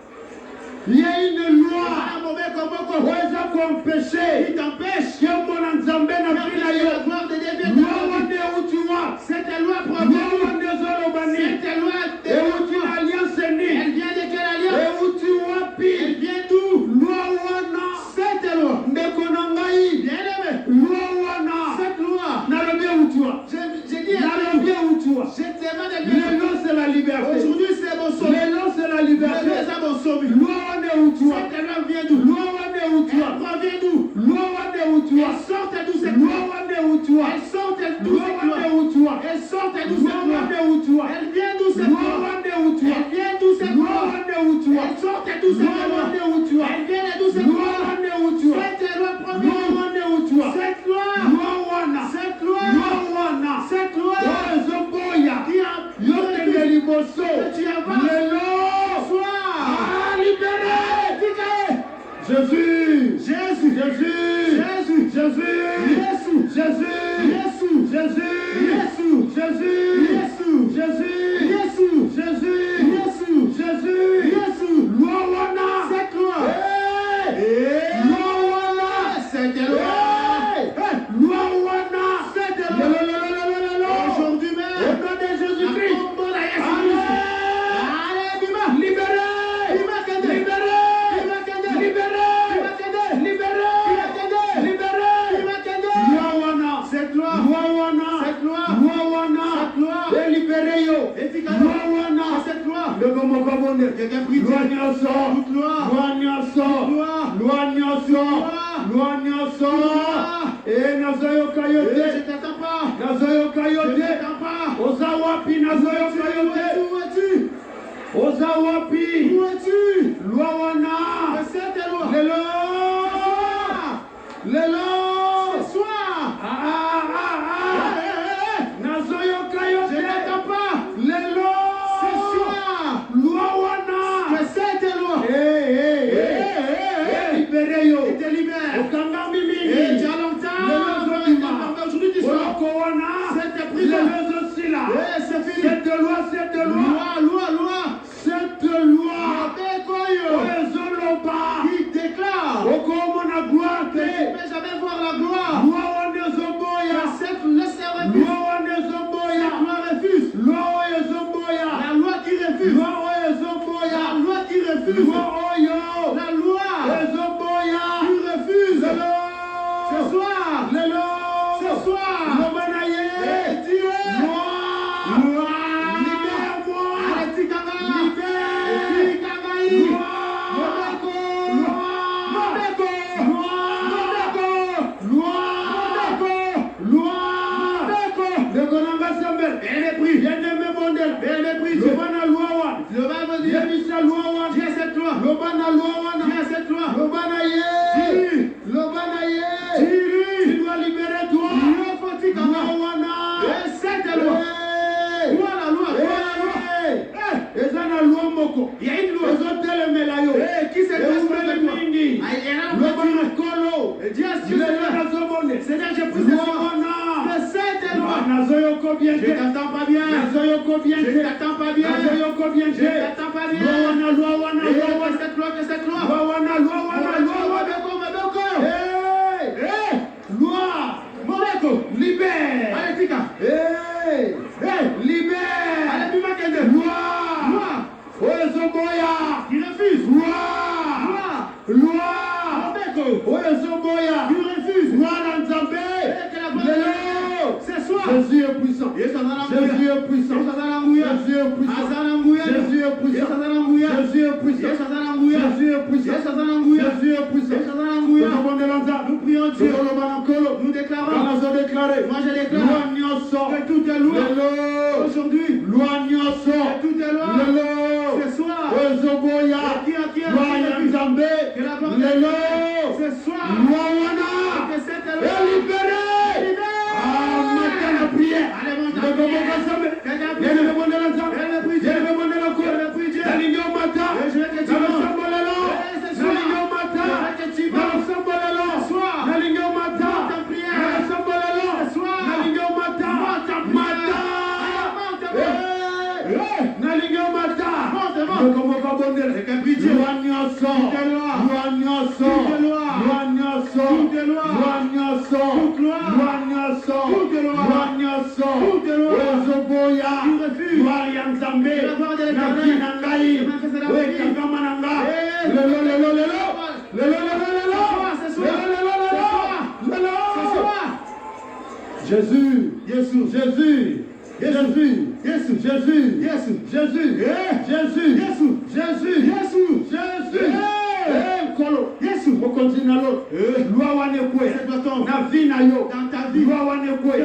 Il y a une loi. Un mauvais combo. Weza kumpeshe. Qui t'empêche. Yombo na nzambe na vila La yo. gloire de Dieu. Loi wana utiwa. Cette loi Loi provient. wana zolobani. Cette loi Euti na alliance elle ni. vient de quelle alliance? Euti Elle wapi. vient d'où? Loi wana. Cette loi. Ndeko na ngai. Bien-aimé. Loi wana. Cette loi. Nalobi utiwa. J'ai dit à Nalobi Dieu. utiwa. Je demande à Dieu. Lelo c'est la liberté. Aujourd'hui c'est mon sauve. Lelo c'est la liberté. Lelo c'est mon sauve. Loi wana utiwa. Cette loi vient d'où? Loi wana utiwa. Elle provient d'où? Loi wana utiwa. Elle sort d'où cette Loi loi? wana utiwa. Elle sort d'où Loi cette loi? wana utiwa. Elle sort d'où Loi cette loi? wana utiwa. Elle vient d'où cette Loi loi? wana utiwa. Elle vient d'où cette Loi loi? wana utiwa. Elle sort d'où cette Loi loi? wana utiwa. Elle vient d'où cette Loi loi? wana utiwa. Cette loi Loi provient d'où? wana utiwa. Cette loi. Loi wana. Cette loi. Loi wana. Cette loi. Oyo ezoboya. Qui a Yokende liboso. que tu avances. Lelo. Sois. Ah, libéré. Jésus. Jésus. Jésus. Jésus. Jésus. Jésus. Jésus. Jésus. Jésus. Jésus. Jésus. Jésus. Jésus. Jésus. Jésus. Jésus. Jésus. Jésus. Loi wana. Cette loi. Hey. Loi wana. Cette loi. Hey. Loi wana. Cette Lelo, loi. lelo, lelo, lelo. Aujourd'hui Au même. nom de Jésus-Christ. Allez. Allez, Bima. Libéré. Bima Kende. Libéré. Bima Kende. Libéré. Bima Kende. Libéré. Bima Kende. Libéré. Bima Kende. Loi wana. Cette loi. Loi wana. Cette loi. Loi wana. Cette loi. Libéré yo. Efficace. Loi wana. Cette loi. Ndeko moko bonde. Quelqu'un prie. Loi nyonso. Toute loi. Loi nyonso. Loi. Loi nyonso. Loi. Loi nyonso. Loi. Nazoyoka yo Je te. t'attends pas. Nazoyoka yo Je te. t'attends pas. Oza wapi nazoyoka yo te. Où es-tu? Oza wapi. Où es-tu? Loi wana. Cette loi. Lelo. Lelo. Ce soir. Nazoyoka yo Je te. n'attends pas. Lelo. Ce soir. Loi wana. Que cette loi. Libéré yo. Qui te libère. Okangami Et mingi. tu as longtemps. Lelo. Aujourd'hui tu sors. Oloko wana. Cette prison. Lelo sila. C'est fini. Cette loi. Loi. Cette loi. Avec quoi? Ezoloba. Qui déclare. Okomona gloire Tu te. ne peux jamais voir la gloire. Loi wana ezoboya. Cette refuse. Loi wana ezoboya. La loi refuse. Loi oyo ezoboya. La loi qui refuse. Loi oyo ezoboya. La loi qui refuse. Loi oyo La loi ezoboya. qui refuse. Lelo. Ce soir. Lelo. Ce soir. Loba na ye. Et Dieu. Loi. Loi. Libère-moi. Allez, Tikanga. Libère. Tikangaï. Loi. Mobeko. Loi. Mobeko. Loi. Loi. Loi. Mobeko. Ndeko nanga sambel. Bien mépris. Bien-aimé mondel. Bien mépris. Loba na loi wana. Le Bible dit. Yebisa loi wana. Dis à cette loi. Loba na loi wana. Dis à cette loi. Loba na ye. Dis-lui. Loba na ye. Dis-lui. Tu dois libérer toi. Dieu faut Tikanga. Loi wana. Et cette loi. Hey. Quoi la loi? Quoi la loi? Hey. Eza na loi moko. Il y a une loi. Ezotelemela yo. Qui s'est Eumeli mingi. Loba na Et kolo. Dis à ce Lelo Seigneur. nazomone. Seigneur, je prie ce Loi soir. wana. Que cette loi. Nazoyoko bien Je te. t'entends pas bien. Nazoyoko bien Je te. t'entends pas bien. Nazoyoko Libère. Allez, Tika. Libère. Allez, Bima Kende. Loi. Oezoboya. Il refuse. Loi. Oezoboya. Il refuse. Loi Nanzambe. C'est soi. Jésus est puissant. Jésus est puissant. Jésus est puissant. Jésus est puissant. Jésus est puissant. Jésus est puissant. Jésus est puissant. Nous prions Dieu. Nous déclarons. Moi je déclare. Que tout est loi. Aujourd'hui. Loi que tout est loi. C'est soi. Que la parole c'est soi. Que cette loi est libérée. Jésus, Jésus, Jésus, Jésus, Jésus, Jésus, Jésus, Jésus, Jésus, Jésus, Jésus, Jésus, Kolo, Jésus, on continue alors. Loi wane kwe, na vie na yo, dans ta vie. Loi wane kwe,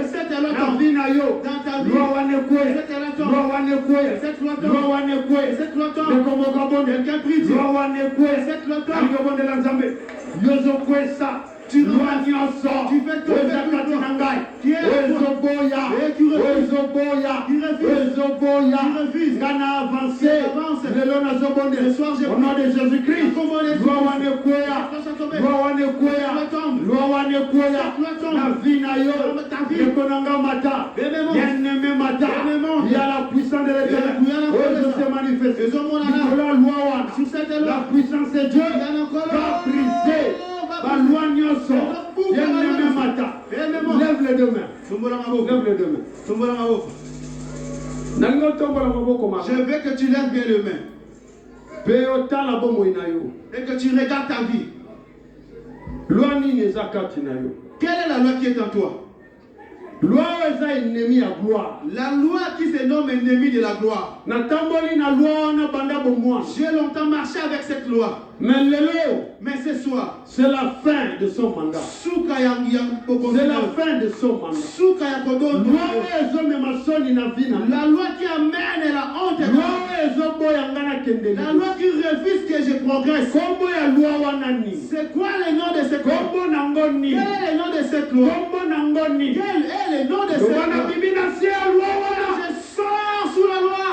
na vie na yo, dans ta vie. Loi wane kwe, loi wane kwe, loi wane kwe. Le Congo Gabon, quelqu'un prie Dieu. Loi wane kwe, le Gabon de l'Anzambe. Yozo kwe ça. Tu fais ton qui est Gana avancé. Le soir, au nom de Jésus-Christ. Il y a la puissance de l'Éternel. La puissance de Dieu va briser. Lève les deux mains. Lève les deux mains. Je veux que tu lèves bien les mains. Et que tu regardes ta vie. Quelle est la loi qui est en toi? La loi qui se nomme ennemi de la gloire. J'ai longtemps marché avec cette loi. Mais ce soir, c'est la fin de son mandat. C'est la fin de son mandat. La loi qui amène la honte. La loi qui refuse que je progresse. C'est quoi le nom de cette loi? Quel est le nom de cette loi? Quel est le nom de cette loi? Je sors sous la loi.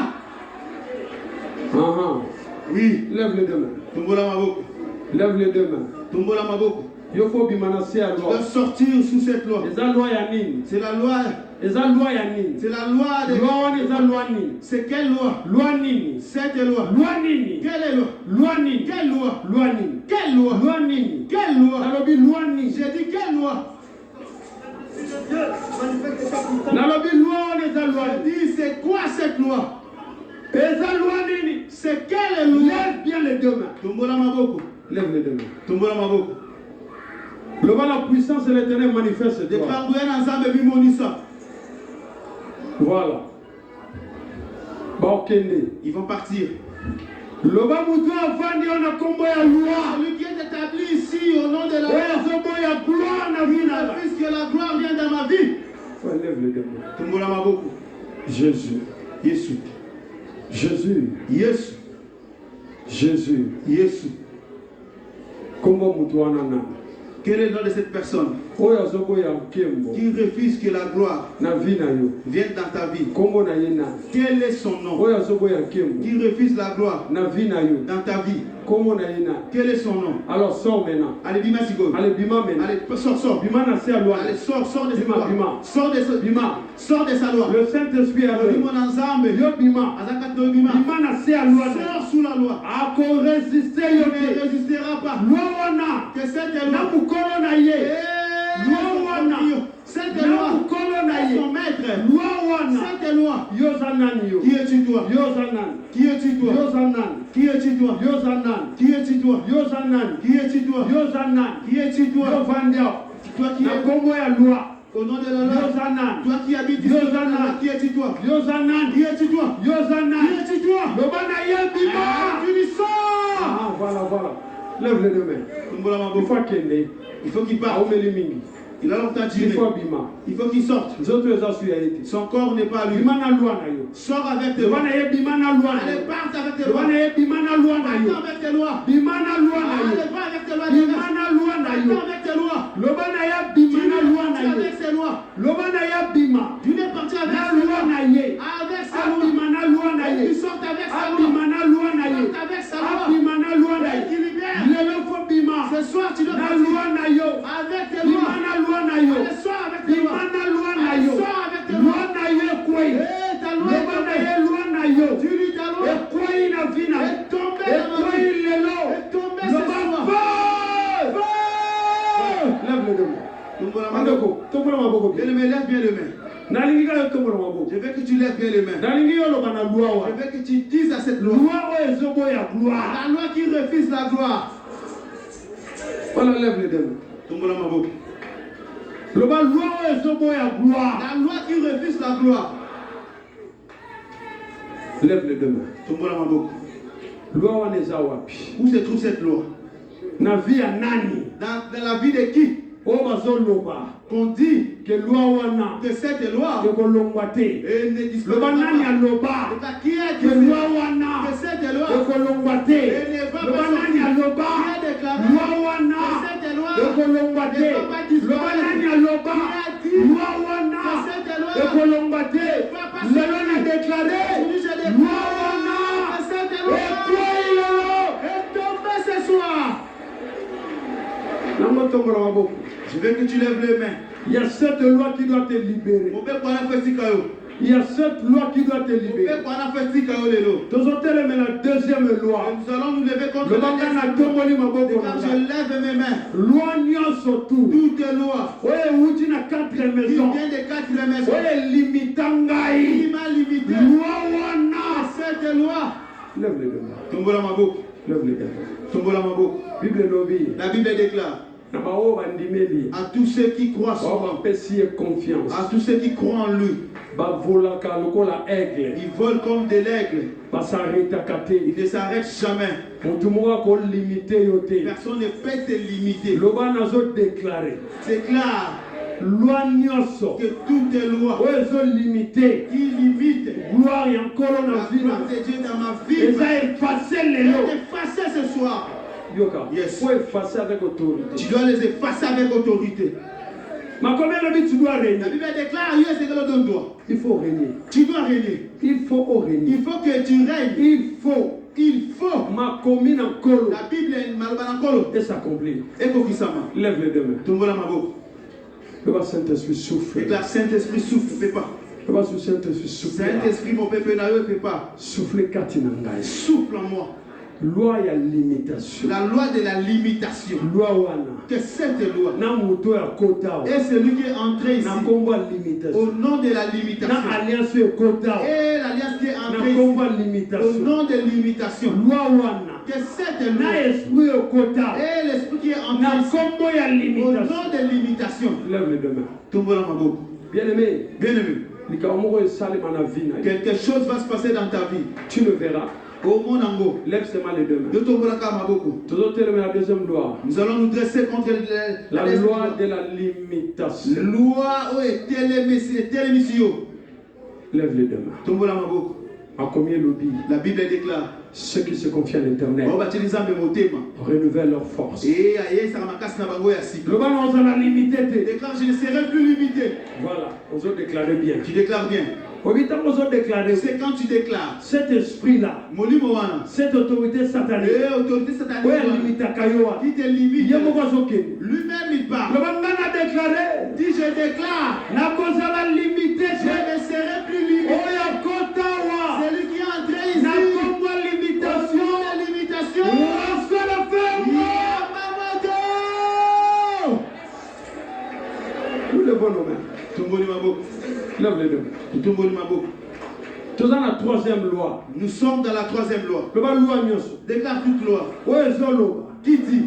Oui, lève les deux mains. Lève les deux mains. Il faut sortir sous cette loi. C'est la loi. C'est la loi de. C'est quelle loi? Cette loi. Quelle est loi? Quelle loi? Quelle loi? Quelle loi? J'ai dit quelle loi? J'ai dit c'est quoi cette loi? C'est quelle loi? Lève bien les deux mains. Lève les deux mains. La puissance de l'Éternel manifeste de toi. Voilà. Ils vont partir. Celui qui est établi ici au nom de la loi. Puisque la gloire vient dans ma vie. Lève les deux mains. Jésus. Jésus. Jésus. Jésus. Jésus. Jésus. Comment Moutouanana? Quel est le nom de cette personne? qui refuse que la gloire vienne dans ta vie. Quel est son nom? Qui refuse la gloire dans ta vie. Quel est son nom? Alors sors maintenant. Allez, bima sigo. Allez, bima maintenant. Allez, sors. Bima na se aloi. Allez, sors de cette Bima, loi. bima. Sors de ce bima. Sors de sa loi. Le Saint-Esprit a Le bima ensemble. Yo bima. Azakato bima. Bima na se aloi. Sors sous la loi. A ko résister Tu yo ne te. résisteras pas. Loi wana. Que cette Na loi. mukolo na ye. Loi wana. Cette Na loi. mukolo na ye. Son maître. Loi wana. Cette loi. Yo zanani yo. Qui es-tu toi? Yo zanani. Qui es-tu toi? Yo zanani. Qui es-tu toi? Yo zanani. Qui es-tu toi? Yo zanani. Qui es-tu toi? Yo zanani. Qui es-tu Yo toi? vandia. Toi qui Na es kombo ya loi. au nom de la loi. Yo zanani. Toi qui habites ici, Yosanan. qui es-tu toi? Yo zanani. Qui es-tu toi? Yo zanani. Qui es-tu toi? Lobana ye bima. Tu dis sors! Ah, voilà. Lève les deux mains. Il faut qu'il ait. Il faut qu'il parte. Aumeli mingi. Il a longtemps Il tiré. faut bima. Il faut qu'il sorte. Les autres les assurer a été. Son corps n'est pas à lui. Bima na loi na yo. Sors avec tes lois. Lobana ye bima na loi na Allez, yo. parte avec tes lois. Lobana ye bima na loi na Parte yo. avec tes lois. Bima na loi na yo. Allez, va avec tes lois. Bima na loi na Parte yo. avec tes lois. Lobana ya bima na loi na Tu yo. avec ses lois. Lobana ya bima. Tu n'es parti avec Na ses loi lois. na ye. Avec ses lois. Abima na loi na Tu ye. sortes avec sa loi. Abima na loi na ye. Sorte avec sa loi. Abima na loi na Et qui ye. libère. Lelo fo bima. Ce soir, tu dois Na partir loi na yo. avec tes Bima lois. na loi na yo. Allez, sors avec tes Bima lois. na loi na Allez, yo. sors avec tes Loi lois. na ye kwei. Eh, ta loi est Lobana tombée. ye loi na yo. Tu lis ta loi. Ekwei na vina. Est tombée dans ma Ekwei vie. lelo. Est tombée ce Loba soir. feu. Lève les deux mains. Tombola Maboko. Mandoko, tombola maboko. Bien-aimé, lève bien les mains. Nalingi ka yo tombola maboko. Je veux que tu lèves bien les mains. Nalingi yo loba na loi wa. Je veux que tu dises à cette loi. Loi oyo ezoboya gloire. La loi qui refuse la gloire. Voilà, lève les deux mains. Tombola Maboko. Loba loi oyo ezoboya gloire. La loi qui refuse la gloire. Lève les deux mains. Tombola Maboko. Loi wana eza wapi? Où se trouve cette loi? Na vie ya nani? Dans la vie de qui? Oyo bazoloba Qu'on dit ke loi wana que cette loi ekolongwa te. ne dispose Loba nani pas. aloba Qui a ke dit loi wana que cette loi ekolongwa te. Loba nani aloba loi wana ekolongwa te. Loba nani aloba loi wana ekolongwa te. Lelo na déclaré loi wana ekwei lelo. est tombée ce soir. Nango tombola maboko. Je veux que tu lèves les mains. Il y a cette loi qui doit te libérer. Mon père, pendant que tu cailloux. Il y a cette loi qui doit te Mon libérer. père, pendant que tu cailloux, les lots. Nous la deuxième loi. Et nous allons nous lever contre Le la bangana deuxième loi. tomboli Et maboko. quand je lève mes mains, Loi nyonso tu. toutes les lois Oye uti na quatre qui maisons. viennent des quatre maisons, Oye limita qui ngai. m'a limité, Loi wana. cette loi. Lève les deux mains. Tombola Maboko. Lève les deux mains. Tombola Maboko. Bible lobi. La Bible déclare Na bao bandimeli. à tous ceux qui croient Bao en lui, bapesi confiance. à tous ceux qui croient en lui, Ba volaka lokola aigle. ils volent comme de l'aigle. Basareta kate. Ils ne s'arrêtent jamais. Mutu moko ko limité yote. Personne ne peut te limiter. Loba nazo déclarer. Déclare Loi nyonso. que toutes les lois Oyo ezo limité. qui limitent Gloire ya nkolo na la vie gloire na. de Dieu dans ma vie Eza effacé lelo. est effacée ce soir. Yoka. Yes. Faut effacer avec autorité. Tu dois les effacer avec autorité. Mais combien de vie tu dois La régner? Bible déclare Dieu c'est que le donne toi. Il faut régner. Tu dois régner. Il faut régner. Il faut que tu règnes. Il faut. Ma commune en colo. La Bible est malbanankolo. Et s'accomplir. Et kokisama. Lève les deux mains. Tombola Maboko. Le bas Saint-Esprit souffle. Déclare Saint-Esprit souffle, ne peut pas. Le bas Saint-Esprit souffle. Saint-Esprit mon peuple ne peut pas. Souffle katinangai. Souffle en moi. Loi ya limitation. La loi de la limitation. Loi wana. Que cette loi. Na moto ya kota. Et celui qui est entré ici. Na komba limitation. Au nom de la limitation. Na alliance ya kota. Et l'alliance qui est entrée Na ici. komba Au limitation. nom de limitation. Loi wana. Que cette loi. Na esprit ya kota. Et l'esprit qui est entré Na ici. kombo ya Au limitation. nom de limitation. Lève les deux mains. Tombola Maboko. Bien-aimé. Bien-aimé. Quelque chose va se passer dans ta vie. Tu le verras. Au monde ango. Lève seulement les deux mains. De Tombola Maboko. La deuxième loi. Nous allons nous dresser contre la loi de la limitation. Loi où est télémission. Lève les deux mains. Tombola Maboko. La Bible déclare. Ceux qui se confient à l'Éternel renouvellent leur force. Déclare, je ne serai plus limité. Voilà, on doit déclarer bien. Tu déclares bien. C'est quand tu déclares. Cet esprit-là, cette autorité satanique, qui te limite, lui-même il parle. Dit je déclare, je ne serai plus limité. Celui qui est entré ici, la limitation. Nous levons nos mains. Lève les deux. Nous sommes dans la troisième loi. Nous sommes dans la troisième loi. Déclare toute loi. Qui dit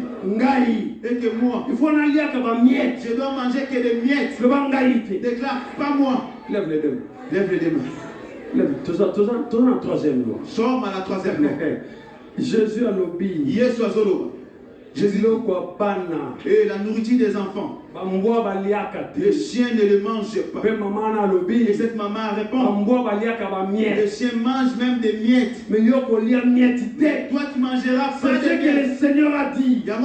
et que moi, il faut aller à miettes. Je dois manger que des miettes. Déclare pas moi. Lève les deux. Lève les deux mains. Lève. Nous sommes dans la troisième loi. Sommes à la troisième loi. Jésus a l'obéi. Jésus et la nourriture des enfants. Les chiens ne le mangent pas. Et cette maman répond. Les chiens mangent même des miettes. Mais toi tu mangeras pas c'est ce que le Seigneur a dit. Tu as ta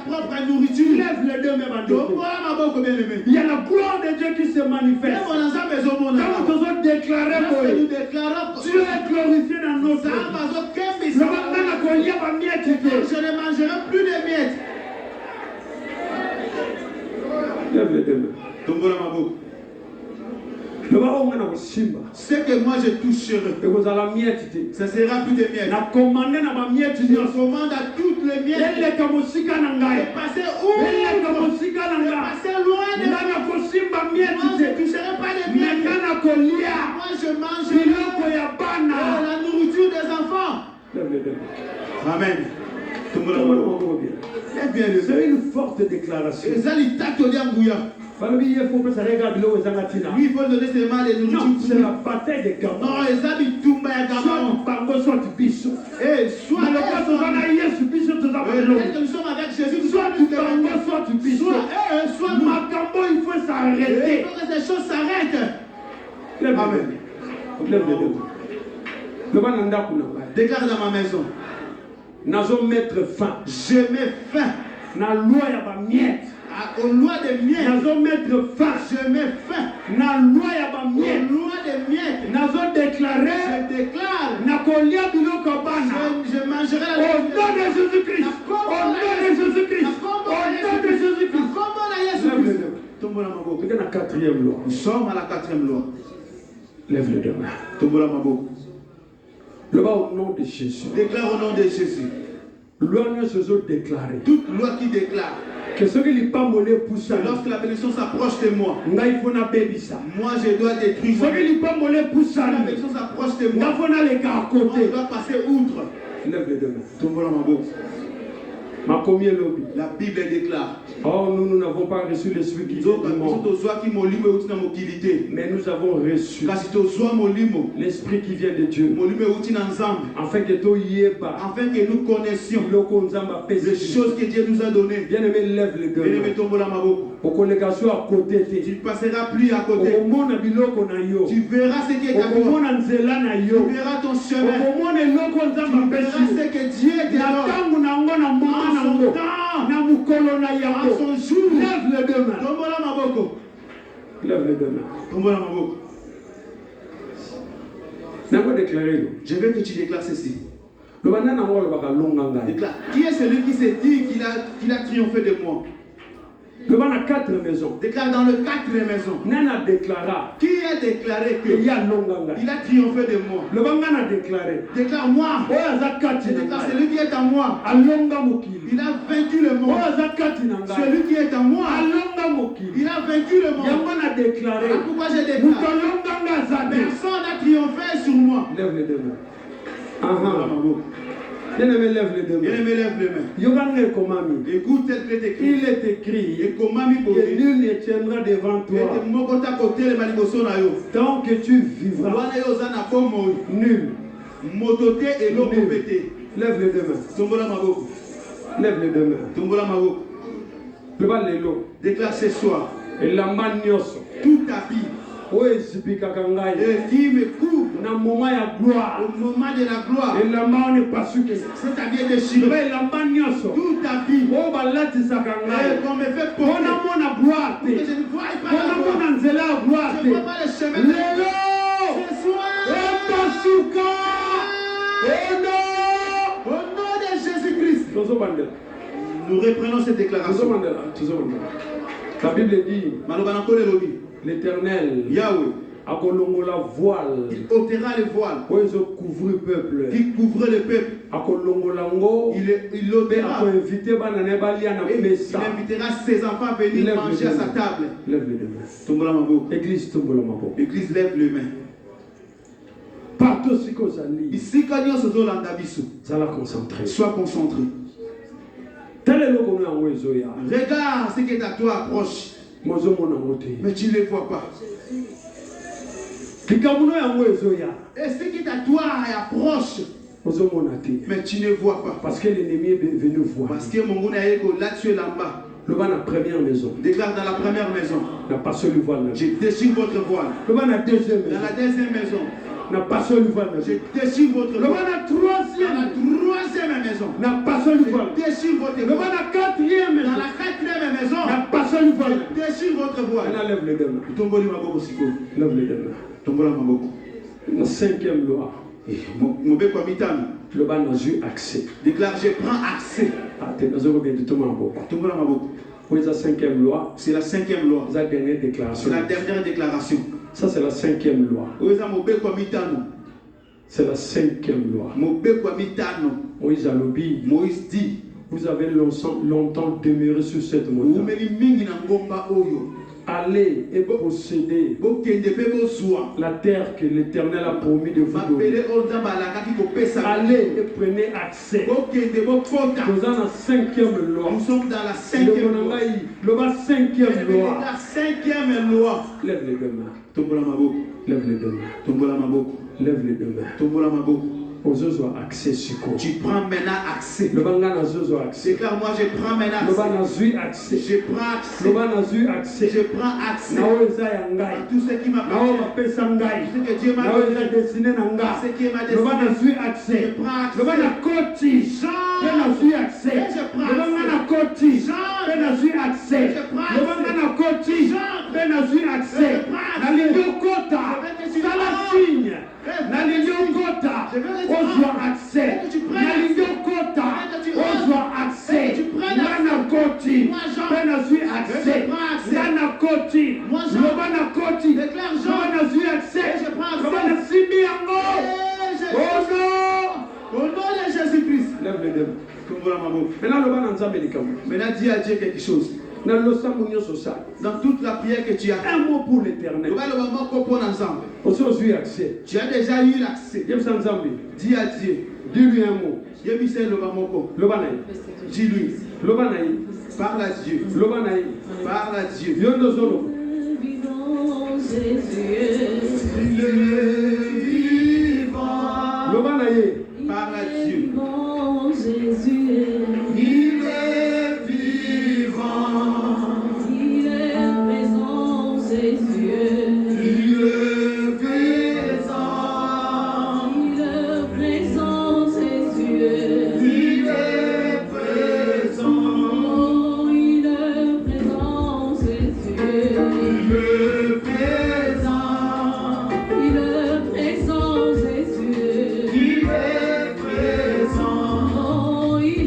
propre nourriture. Lève les deux mains. Il y a la gloire de Dieu qui se manifeste. Quand nous avons déclaré, Dieu est glorifié dans notre vie. Je ne mangerai plus de miettes. Lève les deux mains. Ce que moi je toucherai, ce sera plus de miettes. Je commande à toutes les miettes de passer où? De passer loin de moi. Moi je ne toucherai pas les miettes. Moi je mangerai la nourriture des enfants. Amen. C'est une forte déclaration. Lui, il faut donner seulement les nourritures. Non, c'est la bataille des gamins. Non, les amis tombent à gamins. Soit tu biso. Soit nous sommes avec Jésus. Soit tu biso. Soit il faut s'arrêter. Il faut que ces choses s'arrêtent. Amen. Lève les deux. Déclare dans ma maison. Nous mettre fin. Je mets fin. La loi ya ba miette. Aux lois des miettes. Nous mettre fin. Je mets fin. La loi ya ba miette. Aux lois des miettes. Nous déclaré. Je déclare. Je mangerai la au nom de Jésus-Christ. Au nom de Jésus-Christ. Au nom de Jésus-Christ. Lève la quatrième loi. Nous sommes à la quatrième loi. Lève les deux mains. Le bas au nom de Jésus. Déclare au nom de Jésus. Loi ne se déclarée. Toute loi qui déclare que ce qui n'est pas molé pour ça. Lorsque la bénédiction s'approche de moi, moi je dois détruire. Ce qui n'est pas molé pour ça. La bénédiction s'approche de moi, moi je dois passer outre. Lève les deux mains. Tombe dans ma bouche. La Bible déclare. Oh, nous n'avons pas reçu l'esprit qui vient du monde. Mais nous avons reçu l'esprit qui vient de Dieu. Afin que nous connaissions les choses que Dieu nous a données. Bien aimé, lève les deux mains. Pour que les gars soient à côté. Tu ne passeras plus à côté. Tu verras ce qui est à toi. Tu verras ton chemin. Tu verras ce que Dieu te donne. En son jour. Lève les deux mains. Lève les deux mains. Je veux que tu déclares ceci. Déclare. Qui est celui qui s'est dit qu'il a triomphé de moi? Devant 4 maisons. Déclare dans le 4 maisons. Nana déclara. Qui a déclaré que il a triomphé de moi? Le Bangana a déclaré. Déclare moi. Je déclare celui qui est en moi. Il a vaincu le monde. Celui qui est en moi. Il a vaincu le monde. Alors pourquoi je déclare? Personne n'a triomphé sur moi. Lève les deux mains. Bien-aimé, lève les deux mains. Bien-aimé, lève les mains. Écoute tel que écrit. Il est écrit que nul ne tiendra devant toi tant que tu vivras. Nul. Lève les deux mains. Lève les deux mains. Le bas de l'eau. Déclare ce soir. Et la manioso. Tout ta vie. et qui me couvre au moment de la gloire. C'est-à-dire déchirer toute ta vie. Et qu'on me fait porter. Pour que je ne voie pas la gloire. Je ne vois pas le chemin. Ce soir. Au nom de Jésus-Christ. Nous reprenons cette déclaration. La Bible dit, l'Éternel, Yahweh, il ôtera le voile qui couvre le peuple. Il l'ôtera. Et il invitera ses enfants à venir manger à sa table. Lève les mains. Église, Église, lève les mains. Partout ce que vous allez, ici, quand nous sommes dans la vie, sois concentré. Regarde ce qui est à toi approche. Mais tu ne le vois pas. Et ce qui est à toi approche. Mais tu ne vois pas. Parce que l'ennemi est venu voir. Parce que mon là tu es là-bas. La première maison. Déclare dans la première maison. N'a pas seul voile. Je déchire votre voile. Dans la deuxième maison. Dans la deuxième maison. N'a pas seul voile. Je déchire votre voile. Dans la troisième maison. N'a pas seul voile. Je déchire votre voile. Dans la quatrième maison. Dans la quatrième maison. N'a pas seul voile. Je déchire votre voile. Lève les deux mains. Tomboli maboko siko. Lève les deux mains. Tombola maboko. La cinquième loi. Mobeko mitano. Le ban a eu accès. Déclare, je prends accès. Tombola maboko. C'est la cinquième loi. C'est la cinquième loi. C'est la dernière déclaration. C'est la dernière déclaration. Ça, c'est la cinquième loi. C'est la cinquième loi. Moïse dit, vous avez longtemps demeuré sur cette montagne. Allez et possédez la terre que l'Éternel a promis de vous donner. Allez et prenez accès. Nous sommes dans la cinquième loi. Nous sommes dans la cinquième loi. La cinquième loi. Lève les deux mains. Lève les deux mains. Lève les deux mains. Accès sur quoi? Tu prends maintenant accès. Le bangana zozo accès. Déclare-moi, je prends maintenant accès. Le bana accès. Je prends accès. Le bana accès. Je prends accès. À tout ce qui m'appartient. Ce que Dieu m'a donné. Destiné Ce qui m'a destiné. le bana accès. Je prends accès. Le bana koti. Jean. accès. Je prends Le bangana koti. Jean. accès. Je prends Le bangana koti. Jean. accès. Na lingio kota. Sala signe. Na lingio kota. Ozoa accès. Na lingio kota. Ozoa accès. Nana koti. Bena accès. Nana koti. Le bana koti. Bena accès. Le bana simi yango. Oh non. Au nom de Jésus-Christ. Lève les deux. Maintenant le bana nzambe likamu. Maintenant dis à Dieu quelque chose. Dans toute la prière que tu as, un mot pour l'Éternel. Tu as déjà eu l'accès. Dis à Dieu. Dis-lui un mot. Dis-lui. Parle à Dieu. Parle à Dieu. Il est vivant. Parle à Dieu. Jésus. Il est vivant. Il est présent, Jésus. Il est présent. Il est présent, Jésus. Il est présent. Oh, il est présent, Jésus. Il est présent. Il est présent, Jésus. Il est présent. Oh, il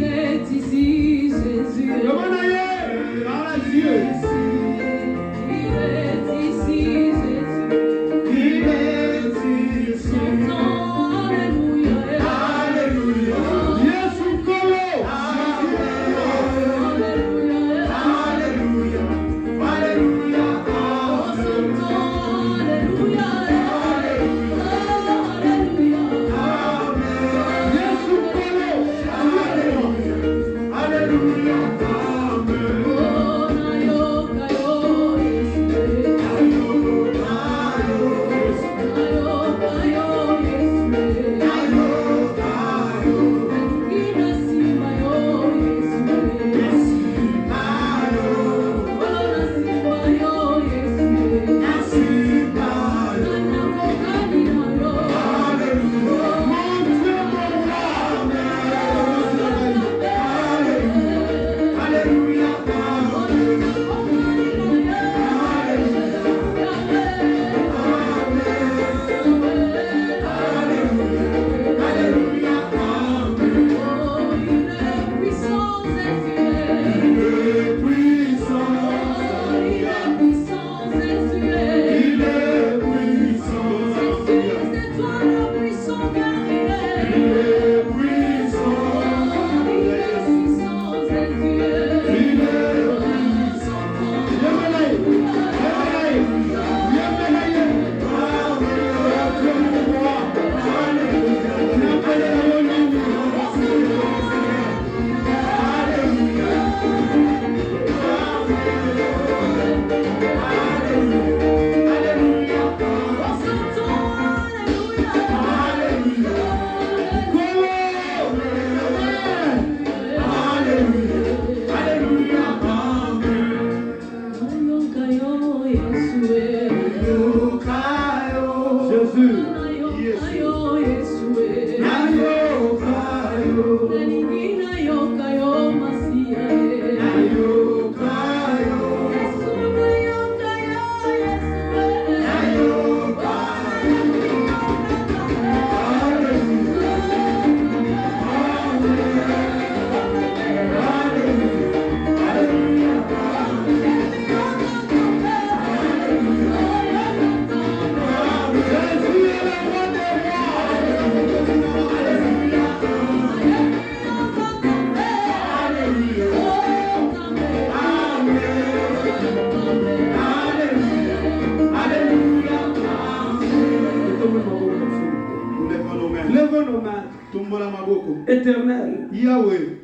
Éternel, Yahweh,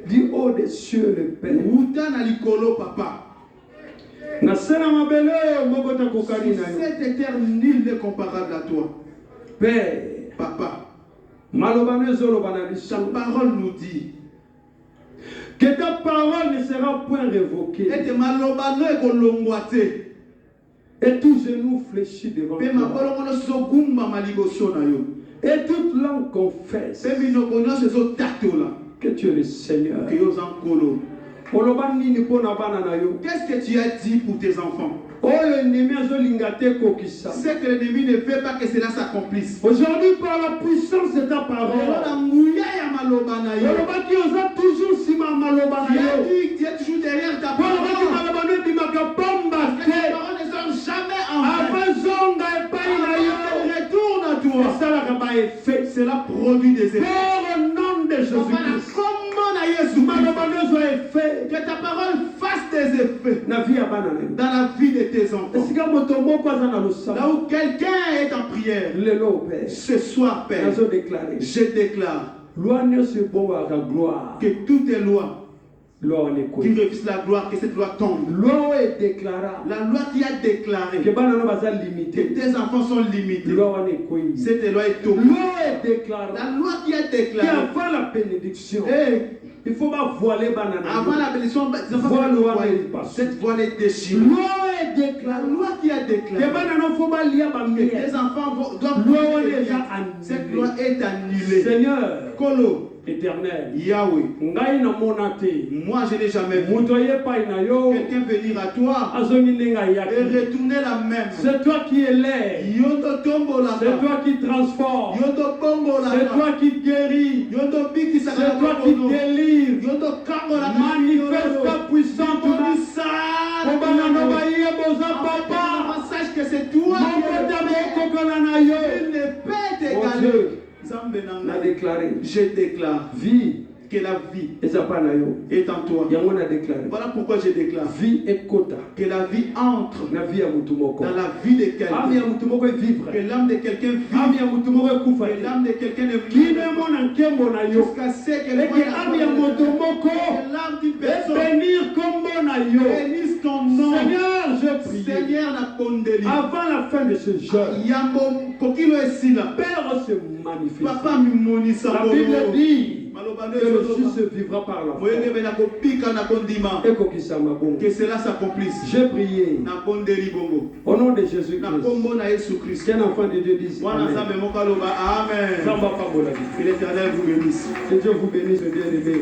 du haut des cieux le Père. Cette terre, nul n'est comparable à toi. Père, Papa, ta parole nous dit que ta parole ne sera point révoquée. Et tout genou fléchit devant toi. Et toute langue confesse que tu es le Seigneur. Qu'est-ce que tu as dit pour tes enfants? C'est que l'ennemi ne veut pas que cela s'accomplisse. Aujourd'hui, par la puissance de ta parole, tu es toujours derrière ta parole. Tes paroles ne sont jamais en retourne à toi. Cela produit des effets. Que ta parole fasse des effets dans la vie de tes enfants. Là où quelqu'un est en prière, ce soir, Père, je déclare que toutes tes lois qui refusent la gloire, que cette loi tombe. La loi qui a déclaré que tes enfants sont limités, cette loi est tombée. La loi qui a déclaré avant la bénédiction, il faut pas voiler banana. Avant la bénédiction, cette voile est déchirée. La loi qui a déclaré que tes enfants doivent cette loi est annulée. Seigneur, Kolo, Éternel, Yahweh, moi je n'ai jamais vu quelqu'un venir à toi et retourner la même. C'est toi qui élèves, c'est toi qui transformes, c'est toi qui guéris, c'est toi qui délivres. Manifeste ta puissance. Sache que c'est toi qui ne peut t'égaler. Je déclare vie que la vie est en toi. Voilà pourquoi je déclare vie et quota que la vie entre dans la vie de quelqu'un. Que l'âme de quelqu'un vive. Que l'âme de quelqu'un ne vive. Jusqu'à ce que l'âme d'une personne bénisse ton nom. Seigneur, je prie. Seigneur, avant la fin de ce jeûne, Père se manifeste. Papa, la Bible dit que le juste vivra par la foi. Que cela s'accomplisse. J'ai prié au nom de Jésus-Christ. Qu'un enfant de Dieu dise Amen. Que l'Éternel vous bénisse. Que Dieu vous bénisse, bien aimé.